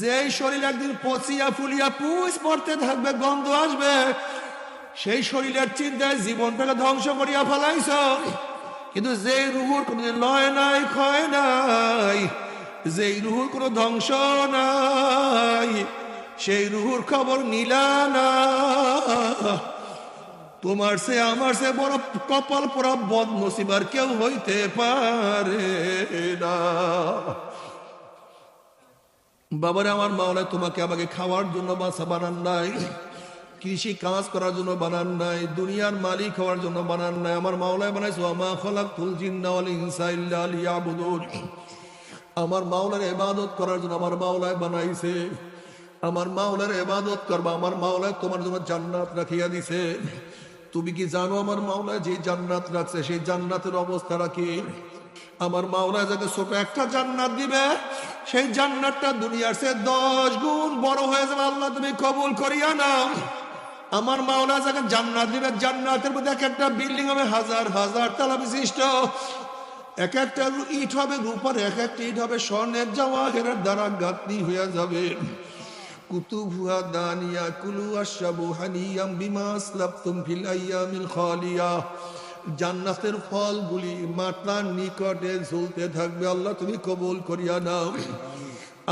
যে শরীর একদিন পচিয়া ফুলিয়া পুষ পড়তে থাকবে, গন্ধ আসবে, সেই শরীরের চিন্তায় জীবনটাকে ধ্বংস করিয়া ফেলাইছ। কিন্তু যে রুহুর কোন লয় নাই, ক্ষয় নাই, যে রুহুর কোনো ধ্বংস নাই, সেই রুহুর খবর নিলা না। তোমার সে আমার সে বড় কপাল পরা বদনসিব আর কেউ হইতে পারে না। বাবারে, আমার মাওলা তোমাকে আমাকে খাওয়ার জন্য বাসা বানান নাই, কৃষি কাজ করার জন্য বানান নাই, দুনিয়ার মালিক হওয়ার জন্য বানান নাই। আমার মাওলায় বানাইছো ওয়া খালাকতুল জিন্না ওয়াল ইনসা ইল্লা লিয়াবুদুন। আমার মাওলার ইবাদত করার জন্য আমার মাওলায় বানাইছে। আমার মাওলার ইবাদত করবা, আমার মাওলায় তোমার জন্য জান্নাত রাখিয়া দিছে। তুমি কি জানো আমার মাওলায় যে জান্নাত রাখছে, সেই জান্নাতের অবস্থা রাখি? আমার মাওলায় যাকে ছোট একটা জান্নাত দিবে, সেই জান্নাতটা দুনিয়ার চেয়ে 10 গুণ বড় হয়ে যাবে। আল্লাহ তুমি কবুল করিয়া নাও। আমার মাওলা যাকে জান্নাত দিবে, জান্নাতের মধ্যে এক একটা বিল্ডিং হবে 1000 তলা বিশিষ্ট, এক একটা ইট হবে রূপার, এক একটা ইট হবে স্বর্ণের, জওয়াহিরের দ্বারা গাঁথনি হয়ে যাবে। কুতুবুহা দানিয়া কুলু আশরাবু হানিয়াম বিমা আসলাফতুম ফিল আইয়ামিল খালিয়া। জান্নাতের ফলগুলি মাতার নিকটে ঝুলতে থাকবে। আল্লাহ তুমি কবুল করিয়া নাও।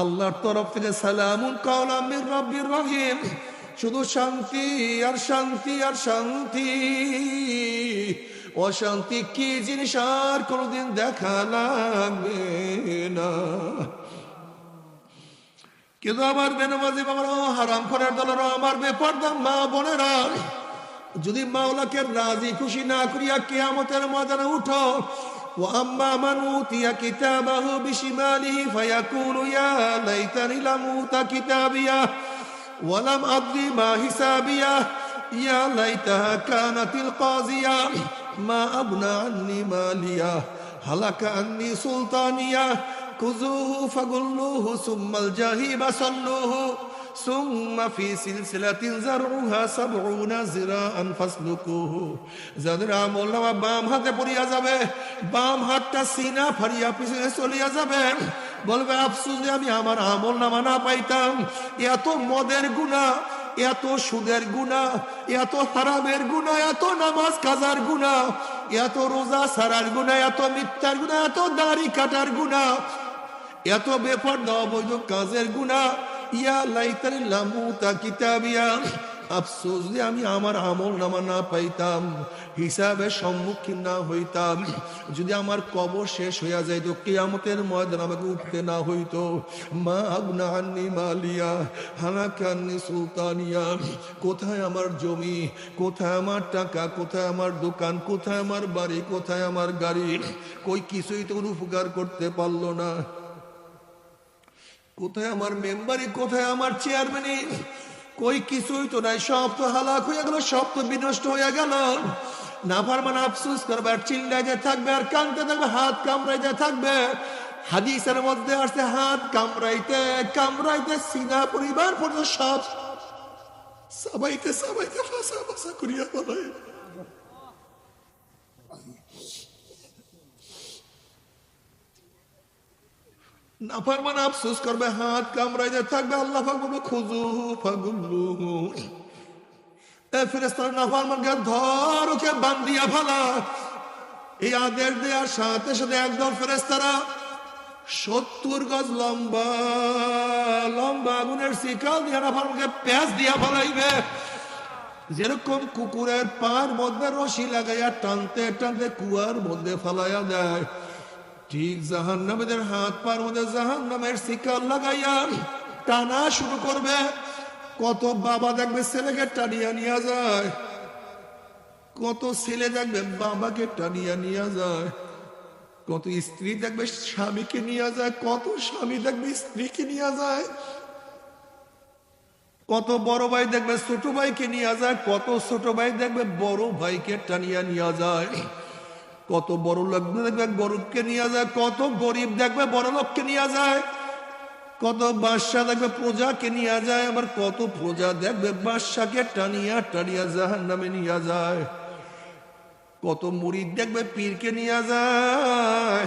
আল্লাহর তরফ থেকে সালামুন কাওলাম মির রাব্বির রহিম, শুধু শান্তি আর শান্তি আর শান্তি। অশান্তি কি জিনিস আর কোনোদিন দেখা লাগবে না। কিন্তু আমার বেনামাজি বাবারা, হারাম করার দলেরা, আমার বেপরদা মা বোনেরা, যদি মাওলাকে রাজি খুশি না করিয়া কিয়ামতের ময়দানে উঠো, وأما من أوتي كتابه بشماله فيقول يا ليتني لم أوت كتابيه ولم أدري ما حسابيه يا ليتها كانت القاضية ما أغنى عني ماليه هلك عني سلطانيه خذوه فغلوه ثم الجحيم صلوه ثم في سلسلة زرعها 70 ذراعا فاسلكوه। যাদের আমলনামা বাম হাতে পড়িয়া যাবে, বাম হাতটা সিনা ফাড়িয়া পিছনে চলিয়া যাবে, বলবে আফসোস যে আমি আমার আমলনামা না পাইতাম। এত মদের গুনাহ, এত সুদের গুনাহ, এত হারামের গুনাহ, এত নামাজ কাজার গুনাহ, এত রোজা ছাড়ার গুনাহ, এত মিথ্যার গুনাহ, এত দাড়ি কাটার গুনাহ, এত বেপরদা অবৈধ কাজের গুনাহ। ইয়া লাইতানি লাম উতা কিতাবিয়া, আফসোস যে আমি আমার আমলনামা না পাইতাম, হিসাবের সম্মুখীন না হইতাম। যদি আমার কবর শেষ হইয়া যাইতো, কিয়ামতের ময়দান আমাকে উঠতে না হইতো। মা আগনা আন্নি মালিয়া হালাকা আন্নি সুলতানিয়া, কোথায় আমার জমি, কোথায় আমার টাকা, কোথায় আমার দোকান, কোথায় আমার বাড়ি, কোথায় আমার গাড়ি, কই কিছুই তো কোনো উপকার করতে পারলো না। কোথায় আমার মেম্বারি, কোথায় আমার চেয়ারম্যানি, কই কিছুই তো নাই, সব তো হালাক হয়ে গেল, সব তো বিনষ্ট হয়ে গেল। নাফরমান আফসোস করবে আর চিল্লাইতে থাকবে আর কাঁদতে থাকবে, হাত কামড়াইতে থাকবে। হাদিসের মধ্যে আসছে হাত কামড়াইতে কামড়াইতে সিনা পরিবার পর্যন্ত সব সাবাইতে সাবাইতে ফাঁসা ফাঁসা করিয়া বলে। নাফরমান আফসোস করবে, হাত কামড়াইতে থাকবে, আল্লাহ পাক বলবে খুযুহু ফাগুল্লুহু, এ ফেরেশতারা নাফরমানকে ধর, ওকে বান্ধিয়া ফেলা। এই আদেশ দেওয়ার সাথে সাথে একদল ফেরেশতারা 70 গজ লম্বা লম্বা আগুনের শিকল দিয়ে নাফরমানকে প্যাঁচ দিয়া ফেলাইবে। যেরকম কুকুরের পার মধ্যে রশি লাগাইয়া টানতে টানতে কুয়ার মধ্যে ফেলাইয়া দেয়, ঠিক জাহান্নামীদের হাত পার মধ্যে জাহান্নামের শিকল লাগাইয়া টানা শুরু করবে। কত বাবা দেখবে ছেলেকে টানিয়া নিয়ে যায়, কত ছেলে দেখবে বাবাকে টানিয়া নিয়ে যায়, কত স্ত্রী দেখবে স্বামীকে নিয়ে যায়, কত স্বামী দেখবে স্ত্রীকে নিয়ে যায়, কত বড় ভাই দেখবে ছোট ভাইকে নিয়ে যায়, কত ছোট ভাই দেখবে বড় ভাইকে টানিয়া নিয়ে যায়, কত বড় লোক দেখবে গরিবকে নিয়ে যায়, কত গরিব দেখবে বড় লোককে নিয়ে যায়, কত বাদশা দেখবে প্রজাকে নিয়ে যায়, আবার কত প্রজা দেখবে বাদশাকে টানিয়া টানিয়া জাহান্নামে নিয়ে যায়, কত মুরিদ দেখবে পীরকে নিয়ে যায়,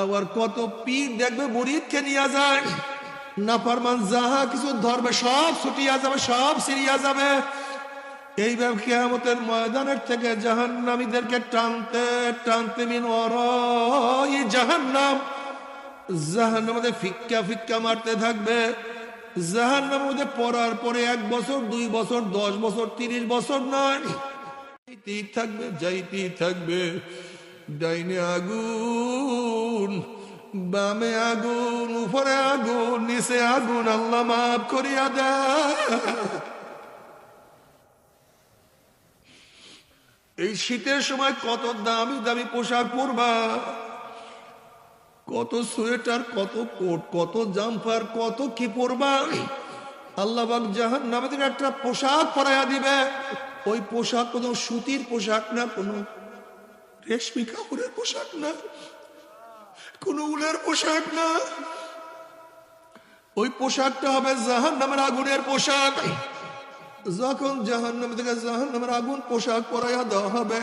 আবার কত পীর দেখবে মুরিদকে নিয়ে যায়। নাফরমান যাহা কিছু ধরবে সব ছুটিয়া যাবে, সব ছিড়িয়া যাবে। এইভাবে কিয়ামতের ময়দানের থেকে জাহান্নামীদেরকে টানতে টানতে মিন ওয়ারাই জাহান্নাম, জাহান্নামের মধ্যে ফিক্কা ফিক্কা মারতে থাকবে। জাহান্নামের মধ্যে পড়ার পরে 1 বছর 2 বছর 10 বছর 30 বছর নয়, যাইতেই থাকবে যাইতেই থাকবে। ডাইনে আগুন, বামে আগুন, উপরে আগুন, নিচে আগুন, আল্লাহ মাফ করিয়া দেয়। এই শীতের সময় কত দামি দামি পোশাক পরবা, কত সোয়েটার, কত কোট, কত জাম্পার, কত কি পরবা। আল্লাহ পাক জাহান্নামে থেকে একটা পোশাক পরাইয়া দিবে। ওই পোশাক কোনো সুতির পোশাক না, কোনো রেশমি কাপড়ের পোশাক না, কোনো উলের পোশাক না। ওই পোশাকটা হবে জাহান্নামের আগুনের পোশাক। যখন জাহান্নাম থেকে জাহান্নামের আগুন পোশাক পরাইয়া দেওয়া হবে,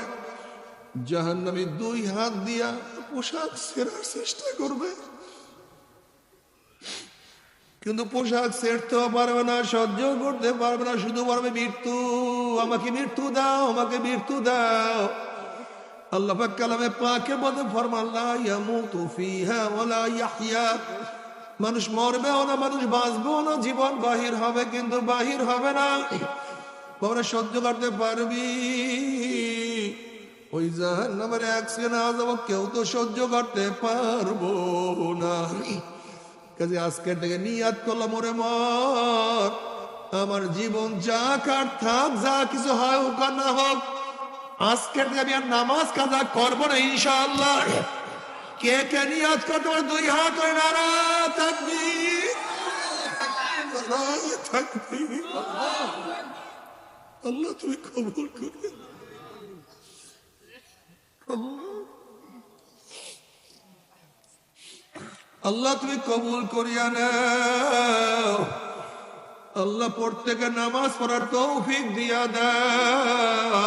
জাহান্নামী 2 হাত দিয়া পোশাক ছেড়ার চেষ্টা করবে, কিন্তু পোশাক ছেড়তেও পারবে না, সহ্য করতে পারবে না, শুধু পারবে মৃত্যু, আমাকে মৃত্যু দাও, আমাকে মৃত্যু দাও। আল্লাহ পাক কালামে পাকে বলে ফরমান লা ইয়ামুতু ফিহা ওয়ালা ইয়াহইয়া, মানুষ মরবেও না, মানুষ বাঁচবেও না, জীবন বাহির হবে কিন্তু বাহির হবে না। তোমরা সহ্য করতে পারবি? ওই জাহান্নামের এক সেকেন্ড আযাব কেউ তো সহ্য করতে পারবো না। কাজে আজকের থেকে নিয়াত করলাম, ওরে মর, আমার জীবন যা কার থাক, যা কিছু হয় হোক আর না হোক, আজকের থেকে আমি আর নামাজ কাজা করবো না ইনশাআল্লাহ। কে কে নিয়াত করতে পারে দুই হাত করে নারা তাকবীর, নারা তাকবীর। আল্লাহ তুমি কবুল করে, আল্লাহ তুমি কবুল করিয়া নাও। আল্লাহ প্রত্যেকে নামাজ পড়ার তৌফিক দিয়া দাও।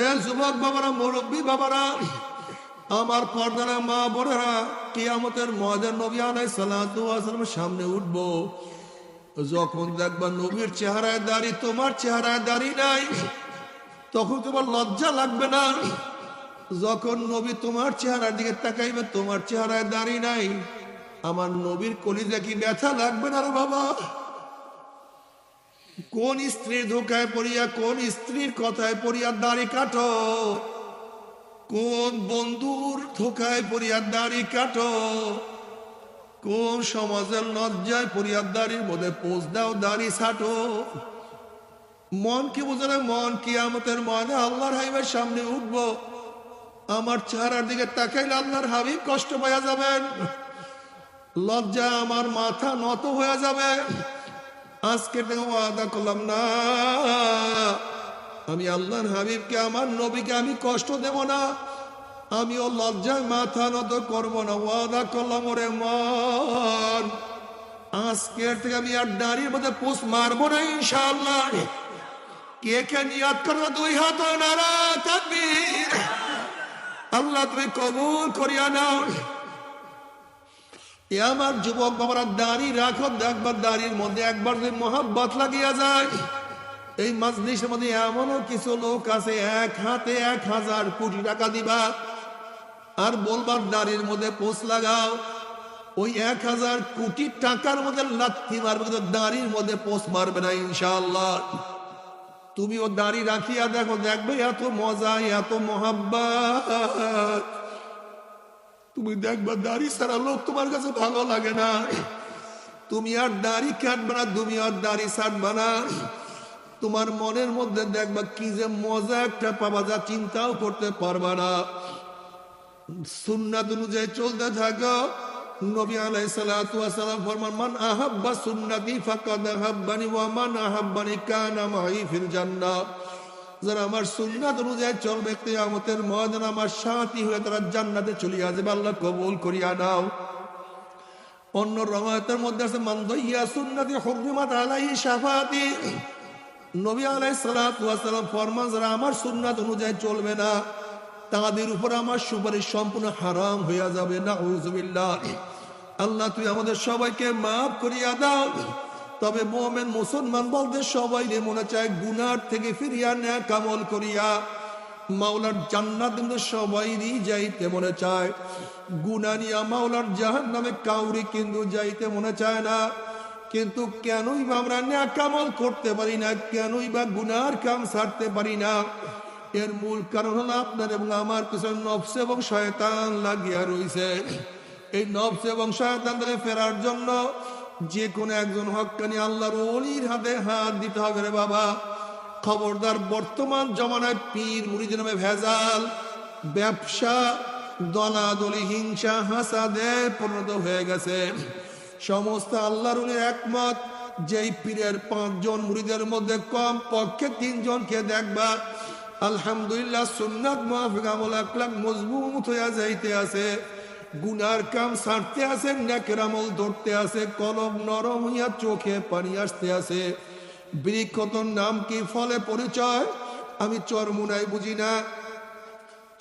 এ যুবক বাবারা, মুরব্বী বাবারা, আমার পর্দারা মা বোনেরা, কিয়ামতের ময়দানে নবী আলাইহিস সালাতু ওয়াস সালামের সামনে উঠবো। যখন দেখবা নবীর চেহারায় দাড়ি, তোমার চেহারায় দাড়ি নাই, তখন তোমার লজ্জা লাগবে না? যখন নবী তোমার চেহারার দিকে তাকাইবে, তোমার চেহারায় দাড়ি নাই, আমার নবীর কলিজা কি ব্যথা লাগবে না রে বাবা? কোন স্ত্রীর ধোকায় পড়িয়া, কোন স্ত্রীর কথায় পড়িয়া দাড়ি কাটো, কোন বন্ধুর ধোকায় পড়িয়া দাড়ি কাটো, কোন সমাজের লজ্জায় পড়িয়া দাড়ির মধ্যে পোজ দাও, দাড়ি ছাটো। মন কি বুঝে না? মন কিয়ামতের ময়দানে আল্লাহর হাবিবের সামনে উঠবো, আমার চেহারার দিকে তাকাইলে আল্লাহর হাবিব কষ্ট পাওয়া যাবেন, লজ্জা আমার মাথা নত হয়ে যাবে। আজকে ওয়াদা করলাম না, আমি আল্লাহর হাবিবকে, আমার নবীকে আমি কষ্ট দেব না, আমিও লজ্জায় মাথা নত করবো না। ওয়াদা করলাম ওরে মন, আজকের থেকে আমি আর দাড়ির মধ্যে পোষ মারবো না ইনশাআল্লাহ। কে কে নিয়াত করবো দুই হাত নারা তাকবীর। আল্লাহ তুমি কবুল করিয়া নাও। এ আমার যুবক বাবারা, দাড়ি রাখো, দেখবার দাড়ির মধ্যে একবার যদি মহব্বত লাগিয়া যায়। এই মাজলিসের মধ্যে এমনও কিছু লোক আছে, এক হাতে 1000 কোটি টাকা দিবা আর বলবার দাড়ির মধ্যে পোষ লাগাও। ওই 1000 কোটি টাকার মধ্যে লাথি মারবে, কিন্তু দাড়ির মধ্যে পোষ মারবে না ইনশাআল্লাহ। তুমি ও দাড়ি রাখিয়া দেখো, দেখবে এত মজা, এত মহাব্বত। তুমি দেখবা দাড়ি ছাড়া লোক তোমার কাছে ভালো লাগে না। তুমি আর দাড়ি কাটবে না, তুমি আর দাড়ি ছাড়বে না। তোমার মনের মধ্যে দেখবা কি যে মজা একটা পাবা, যা চিন্তাও করতে পারবা না। সুন্নাত অনুযায়ী চলতে থাকো। নবী আলাইহিস সালাতু ওয়াস সালাম ফরমান, মান আহাব্বা সুন্নতি ফাকাদ আহাব্বানি ওয়া মান আহাব্বানি কানা মাই ফিল জান্নাহ। যারা আমার সুন্নাত অনুযায়ী চলবে, কিয়ামতের ময়দানে আমার সাথী হয়ে তারা জান্নাতে চলে যাবে। আল্লাহ কবুল করিয়া নাও। অন্য রওয়ায়াতের মধ্যে আছে, মান দাইয়া সুন্নতি হুররিমাত আলাইহি শাফাআতি। নবী আলাইহিস সালাতু ওয়াস সালাম ফরমান, যারা আমার সুন্নাত অনুযায়ী চলবে না, তাদের উপর আমার সুপারিশ সম্পূর্ণ হারাম হইয়া যাবে। নাউযুবিল্লাহ। আল্লাহ তুই আমাদের সবাইকে মাফ করিয়া দাও। তবে মুমিন মুসলমান বলতে সবাই মনে চায় গুনার থেকে ফিরিয়া নেক আমল করিয়া মাওলার জান্নাত কিন্তু সবাইরই যাইতে মনে চায়। গুনাহ নিয়া মাওলার জাহান্নামে কাউরি কিন্তু যাইতে মনে চায় না। কিন্তু কেনই বা আমরা নেক আমল করতে পারি না, কেনই বা গুনার কাম ছাড়তে পারি না? এর মূল কারণ হলো আপনার এবং আমার পিছনে নফস এবং শয়তান লাগিয়া রয়েছে। এই নফস এবং শয়তান থেকে ফেরার জন্য যে কোনো একজন হক্কানি আল্লাহর ওলির হাতে হাত দিতে হবে রে বাবা। খবরদার, বর্তমান জমানায় পীর মুরিদের নামে ভেজাল, ব্যবসা, দলাদলি, হিংসা, হাসাদে পরিণত হয়ে গেছে। সমস্ত আল্লাহর ওলির একমত, যেই পীরের 5 জন মুরিদের মধ্যে কম পক্ষে 3 জনকে দেখবা আলহামদুলিল্লাহ সুন্নাত মুআফিক আমল আকলাক মজবুত হইয়া যাইতে আছে, গুনার কাম ছাড়তে আছে, নেকের আমল ধরতে আছে, কলম নরম হইয়া চোখে পানি আসতে আছে। বৃক্ষতর নাম কি, ফলে পরিচয় আমি চরমুনাই বুঝি না।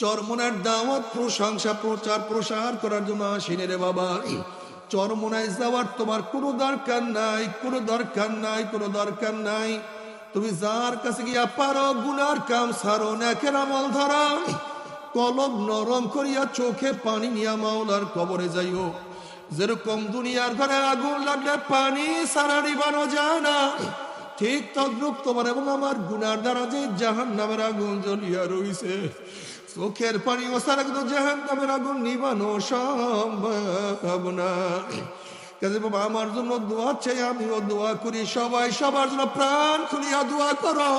চরমুনার দাওয়াত, প্রশংসা, প্রচার প্রসার করার জন্য আসিনি রে বাবা। চরমুনায় যাওয়ার তোমার কোনো দরকার নাই, কোনো দরকার নাই, কোনো দরকার নাই। তুমি যার কাছে গিয়া পারো গুনার কাম ছাড়ো, নেকের আমল ধরো, কলব নরম করিয়া চোখে পানি নিয়া মাওলার কবরে যাইও। যেরকম দুনিয়ার ঘরে আগুন লাগলে পানি সারা নিবানো যায় না, ঠিক তদ্রুপ তোমার এবং আমার গুনার দ্বারা যে জাহান্নামের আগুন জ্বলিয়া রইছে, চোখের পানি ও সারা কিন্তু জাহান্নামের আগুন নিবানো সম্ভব না। কাজে বাবা, আমার জন্য দোয়া চাই, আমিও দোয়া করি। সবাই সবার জন্য প্রাণ খুলিয়া দোয়া করো।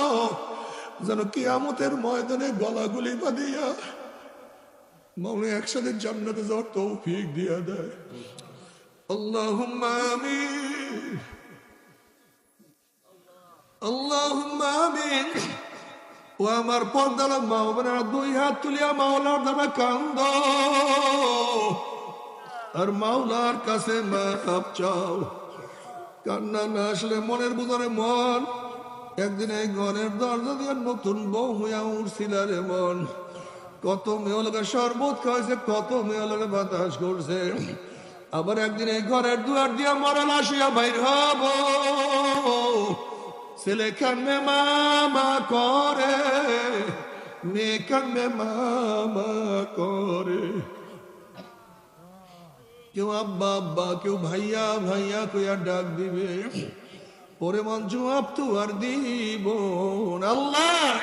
যেন কিয়ামতের ময়দানে গলাগুলি বাঁধিয়া মাওলা একসাথে জান্নাতে যাওয়ার তৌফিক দিয়া দেয়। আল্লাহুম্মা আমিন, আল্লাহুম্মা আমিন। ও আমার পর্দার মা বোনেরা, দুই হাত তুলিয়া মাওলার দ্বারা কান্দ আর মাওলার কাছে মাপ চাও। কান্না না আসলে মনের বুঝারে মন একদিন এই ঘরের দরজা দিয়ে নতুন বউ হইয়া উঠছিল রে মন। কত মেয়ে লোকে শরবত খাওয়াইছে, কত মেয়ে লোকে বাতাস করছে, আবার একদিন এই ঘরের দুয়ার দিয়া মরণ আসিয়া বাইর হব। ছেলে কান্নে মামা করে, মেয়ে কান্নে মামা করে, কেউ আব্বা আব্বা, কেউ ভাইয়া ভাইয়া কইয়া ডাক দিবে, পরে মন জবাব তো আর দিব। আল্লাহ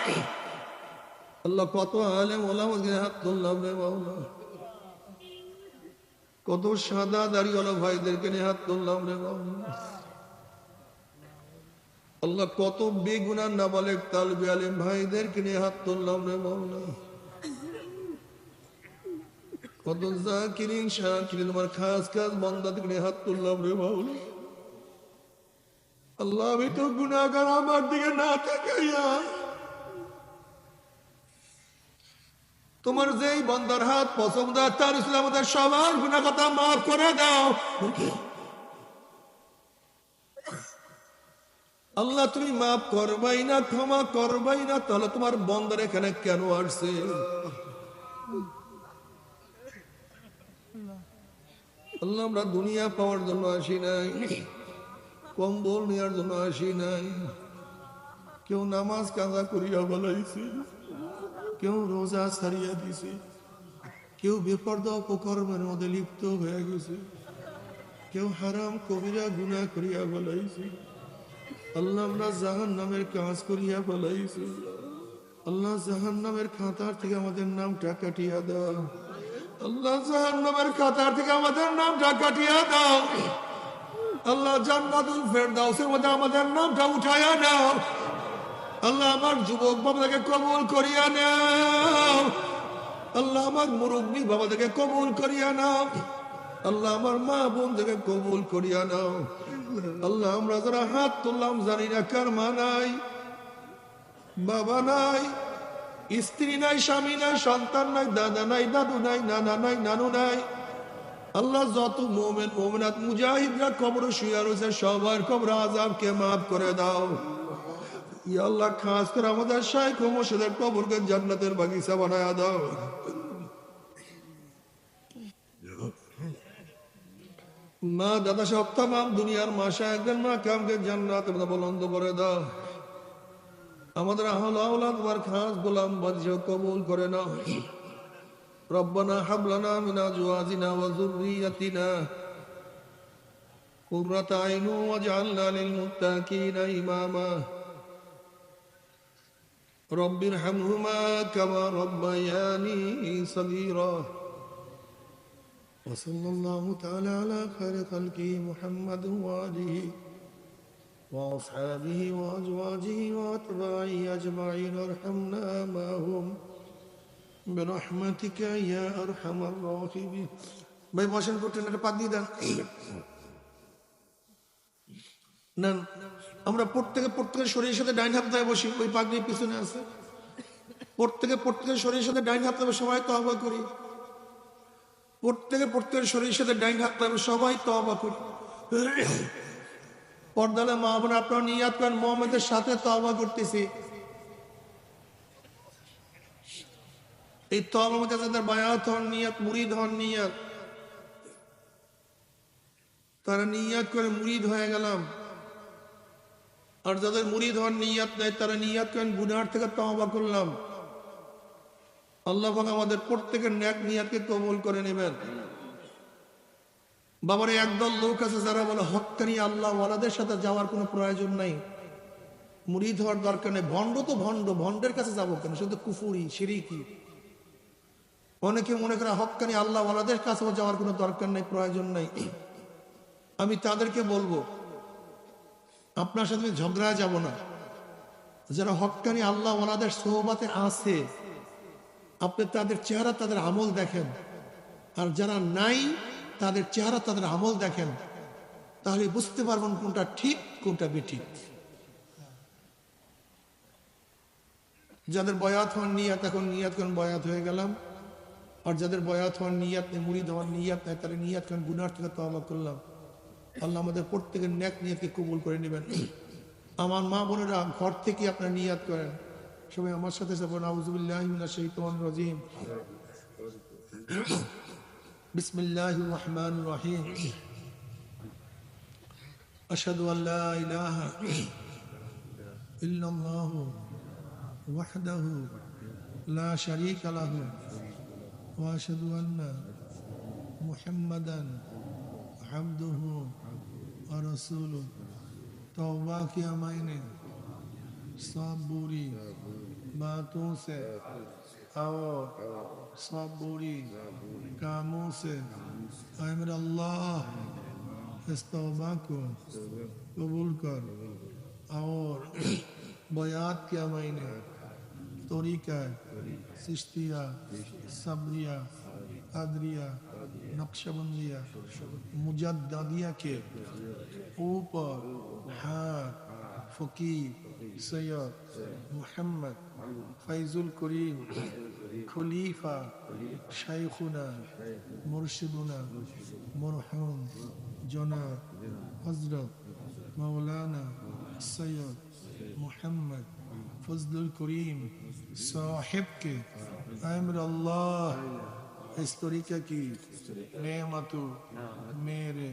আল্লাহ কত আলেম ওলামাকে হাত তুললাম রে মাওলা, কত সাদা দাড়িওয়ালা ভাইদেরকে নিয়ে হাত তুললাম রে মাওলা। আল্লাহ কত বেগুনা নাবালেক তালবে আলেম ভাইদেরকে নিয়ে হাত তুললাম রে মাওলা। কত জাকিরিন শাকিরিন তোমার খাস খাস বান্দাদেরকে নিয়ে হাত তুললাম রে মাওলা। আল্লাহ আমি তো গুনাহগার, আমার দিকে না তাকাইয়া তোমার যেই বান্দার হাত পছন্দ তার আমাদের সবার গুনাহ কথা মাফ করে দাও। আল্লাহ তুমি মাফ করবাই না, ক্ষমা করবাই না, তাহলে তোমার বান্দার এখানে কেন আসছে? আল্লাহ আমরা দুনিয়া পাওয়ার জন্য আসি নাই, কম্বল নেওয়ার জন্য আসি নাই। কেউ নামাজ কাজা করিয়া বলাইছে, কেউ রোজা ছাড়িয়া দিছে, কেউ বেপরদা অপকর্মের মধ্যে লিপ্ত হয়ে গেছে, কেউ হারাম কবিরা গুনাহ করিয়া বলাইছে। আল্লাহ আমরা জাহান্নামের কাজ করিয়া বলাইছি। আল্লাহ জাহান্নামের খাতার থেকে আমাদের নামটা কাটিয়া দাও। আল্লাহ জাহান্নামের খাতার থেকে আমাদের নামটা কাটিয়া দাও। আল্লাহ জান্নাতুল ফেরদাউসের মধ্যে আমাদের নামটা উঠাইয়া নাও। আল্লাহ আমার যুবক বাবাকে কবুল করিয়া নাও। আল্লাহ আমার মুরব্বী বাবাকে কবুল করিয়া নাও। আল্লাহ আমার মা বোনদেরকে কবুল করিয়া নাও। আল্লাহ আমরা যারা হাত তুললাম জানি না কার মা নাই, বাবা নাই, স্ত্রী নাই, স্বামী নাই, সন্তান নাই, দাদা নাই, দাদু নাই, নানা নাই, নানু নাই। আল্লাহ যত মোমেন মোমেনাত মুজাহিদরা কবর শুয়ে রয়েছে সবার কবর আযাবকে মাফ করে দাও। ইয়া আল্লাহ খাস করে আমাদের শাইখ ও মুর্শিদের কবরকে জান্নাতের বাগিচা বানায়া দাও। মা দাদা সব তাম দুনিয়ার মাসা একজন মা কামকে জান্নাতের বুলন্দ করে দাও। আমাদের আহল আওলাদ তোমার খাস গোলাম বাদশা কবুল করে নাও। রব্বানা হাব লানা মিন আজওয়াজিনা ওয়া যুররিয়াতিনা কুররাতা আইনুন ওয়াজআলনা লিল মুত্তাকিনা ইমামা। রব্বিরহামহুমা কামা রাব্বায়ানি সগীরা। وصلى الله تعالى على خير خلقه محمد وآله وأصحابه وأزواجه وأتباعه أجمعين وارحمنا معهم برحمتك يا أرحم الراحمين. ভাই বসেন, করতেন একটা পাক দিয়ে দেন। নেন, আমরা প্রত্যেকের শরীরের সাথে ডাইন হাত দিয়ে বসি, ওই পাক দিয়ে পিছনে আছে। প্রত্যেকের শরীরের সাথে ডাইন হাত দিয়ে সবাই তওবা করি। প্রত্যেকের শরীরের সাথে ডাইন হাত দিয়ে সবাই তওবা করি। পর্দালে মা বোন আপনারা নিয়াত করেন মুহাম্মদের সাথে তওবা করতেছি। এই তওবার মধ্যে যাদের বায়াত হন নিয়াত, মুরিদ হন নিয়াত, তারা নিয়াত করে মুরিদ হয়ে গেলাম। আর যাদের মুরিদ হন নিয়াত নেই তারা নিয়াত করেন গুনাহ থেকে তওবা করলাম। আল্লাহ পাক আমাদের প্রত্যেকের নেক নিয়াতকে কবুল করে নেবেন। বাবারে একদল লোক আছে যারা বলে হক্কানি আল্লাহ ওয়ালাদের সাথে যাওয়ার কোনো প্রয়োজন নাই, মুরিদ হওয়ার দরকার নেই। ভণ্ড তো ভণ্ড, ভণ্ডের কাছে যাবো কেন? শুধু কুফুরি শিরকি। অনেকে মনে করে হক্কানি আল্লাহ ওয়ালাদের কাছে যাওয়ার কোনো দরকার নেই, প্রয়োজন নাই। আমি তাদেরকে বলবো আপনার সাথে ঝগড়ায় যাব না, যারা হক্কানি আল্লাহ ওনাদের সোহবাতে আছে, আপনি তাদের চেহারা তাদের আমল দেখেন, আর যারা নাই তাদের চেহারা তাদের আমল দেখেন, তাহলে বুঝতে পারবেন কোনটা ঠিক কোনটা বেঠিক। যাদের বয়াত হওয়ার নিয়াত, এখন নিয়াত করেন বয়াত হয়ে গেলাম। আর যাদের বয়াত হওয়ার নিয়াত নেই, মুরিদ হওয়ার নিয়াত নেই, তারা নিয়াত করেন গুনার থেকে তওবা করলাম। আল্লাহ আমাদের প্রত্যেকের নেক নিয়াতকে কবুল করে নেবেন। আমার মা বোনেরা ঘর থেকে আপনারা নিয়াত করেন, সবাই আমার সাথে বলেন আউযুবিল্লাহি মিনাশ শাইতানির রাজিম, বিসমিল্লাহির রহমানির রহিম, আশহাদু আল্লা ইলাহা ইল্লাল্লাহু ওয়াহদাহু লা শারীকা লাহু ওয়া আশহাদু আন্না মুহাম্মাদান আবদুহু ওয়া রাসূলুহু। तौबा किया मैंने सब बुरी बातों से और सब बुरी कामों से। ऐ मेरे अल्लाह इस तौबा को कबूल कर। और बयात किया मैंने तरीका सिश्तिया सबरिया कादरिया नक्शबंदिया मुजद्दिया के ऊपर हाथ फकीर सैयद मोहम्मद फैजुल करीम खलीफा शाइखुना मुर्शिदुना मरहूम जनाब हजरत मौलाना सैयद मोहम्मद फजलुल करीम साहिब के अमर अल्लाह इस तरीके की नेमत मेरे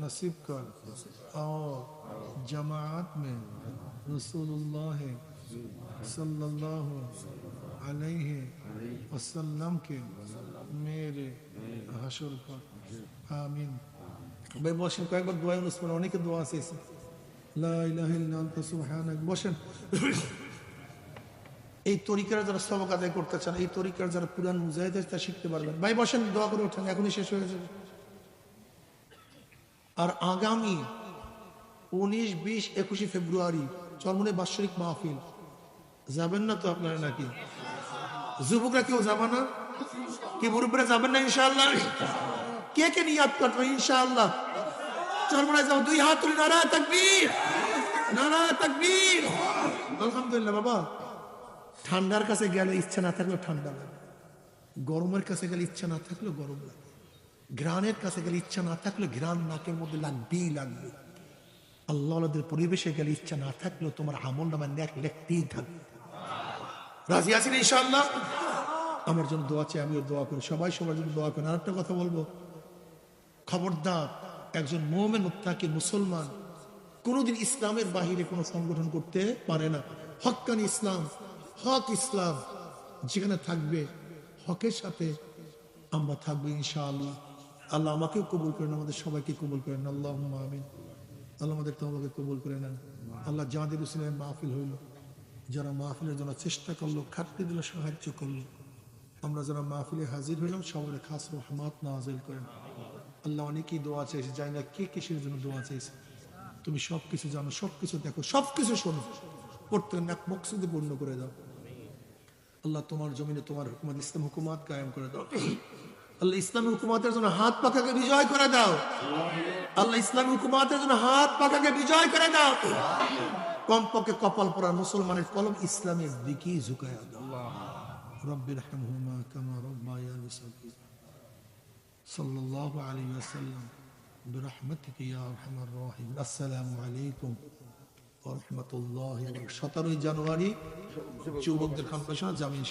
नसीब कर और जमात में रसूलुल्लाह सल्लल्लाहु अलैहि वसल्लम के मेरे हशर कर। आमीन। भाई বসেন, কয়েকবার দোয়া অনুসরণ, অনেকে দোয়া আছে। লা ইলাহা ইল্লা আনতা সুবহানাক। বসেন। এই তরিকার যারা সবক আদায় করতে চান, এই তরিকার যারা পুরান মুজাহিদ তা শিখতে পারবেন। ভাই বসেন, দোয়া করে ওঠেন, এখনই শেষ হয়ে যাবে। আর আগামী 19, 20, 21 ফেব্রুয়ারি চরমনে বাৎসরিক মাহফিল, যাবেন না তো আপনারা নাকি? যুবকরা কেউ যাবে না কি? মুরব্বীরা যাবেন না ইনশাআল্লাহ? কে কে নিয়াত করবেন ইনশাআল্লাহ? চরমনে যাও, দুই হাত তুলে নারা তাকবীর, নারা তাকবীর। আলহামদুলিল্লাহ। বাবা, ঠান্ডার কাছে গেলে ইচ্ছা না থাকলেও ঠান্ডা লাগে, গরমের কাছে গেলে ইচ্ছা না থাকলেও গরম লাগে, ঘ্রাণের কাছে গেলে ইচ্ছা না থাকলেও ঘ্রাণ নাকের মধ্যে লাগবেই লাগবে। আল্লাহদের পরিবেশে গেলে ইচ্ছা না থাকলেও তোমার আমল নামা নেক লেখতেই থাকবে। রাজি আছেন ইনশাআল্লাহ? আমার জন্য দোয়া চাই, আমিও দোয়া করি, সবাই সবার জন্য দোয়া করেন। আরেকটা কথা বলবো, খবরদার, একজন মুমিন মুত্তাকি মুসলমান কোনোদিন ইসলামের বাহিরে কোনো সংগঠন করতে পারে না। হক্কানি ইসলাম, হক ইসলাম যেখানে থাকবে, হকের সাথে আমরা থাকবো ইনশাআল্লাহ। আল্লাহ আমাকেও কবুল করেন, আমাদের সবাইকে কবুল করেন। আল্লাহুম্মা আমিন। আল্লাহ আমাদের তওবাকে কবুল করে নেন। আল্লাহ যাদের ইসলামের মাহফিল হইল, যারা মাহফিলের জন্য চেষ্টা করলো, খাটতে দিল, সাহায্য করলো, আমরা যারা মাহফিলে হাজির হইলাম সবার খাস রহমত নাযিল করেন। আল্লাহ অনেকেই দোয়া চাইছে, জানি না কে কিসের জন্য দোয়া চাইছে। তুমি সবকিছু জানো, সবকিছু দেখো, সবকিছু শোনো, প্রত্যেক এক মকসুদে পূর্ণ করে দাও। আল্লাহ তোমার জমিনে তোমার হুকুমত, ইসলাম হুকুমাত কায়েম করে দাও। আল্লাহ ইসলামী হুকুমাতের জন্য হাত পাকাকে বিজয় করে দাও। আল্লাহ ইসলামী হুকুমাতের জন্য হাত পাকাকে বিজয় করে দাও। কমপক্ষে কপাল পরা মুসলমানের কলম ইসলামের দিকেই ঝুঁকায় দাও। রব্বির হামহুমা কামা রব্বায়ানি সগীরা। সাল্লাল্লাহু আলাইহি ওয়াসাল্লাম বিরহমাতিকা ইয়া আরহামার রাহিমিন। আসসালামু আলাইকুম ওয়া রাহমাতুল্লাহি ওয়া বারাকাতুহু। 17 জানুয়ারি যুবকদের কনভেনশন জামিন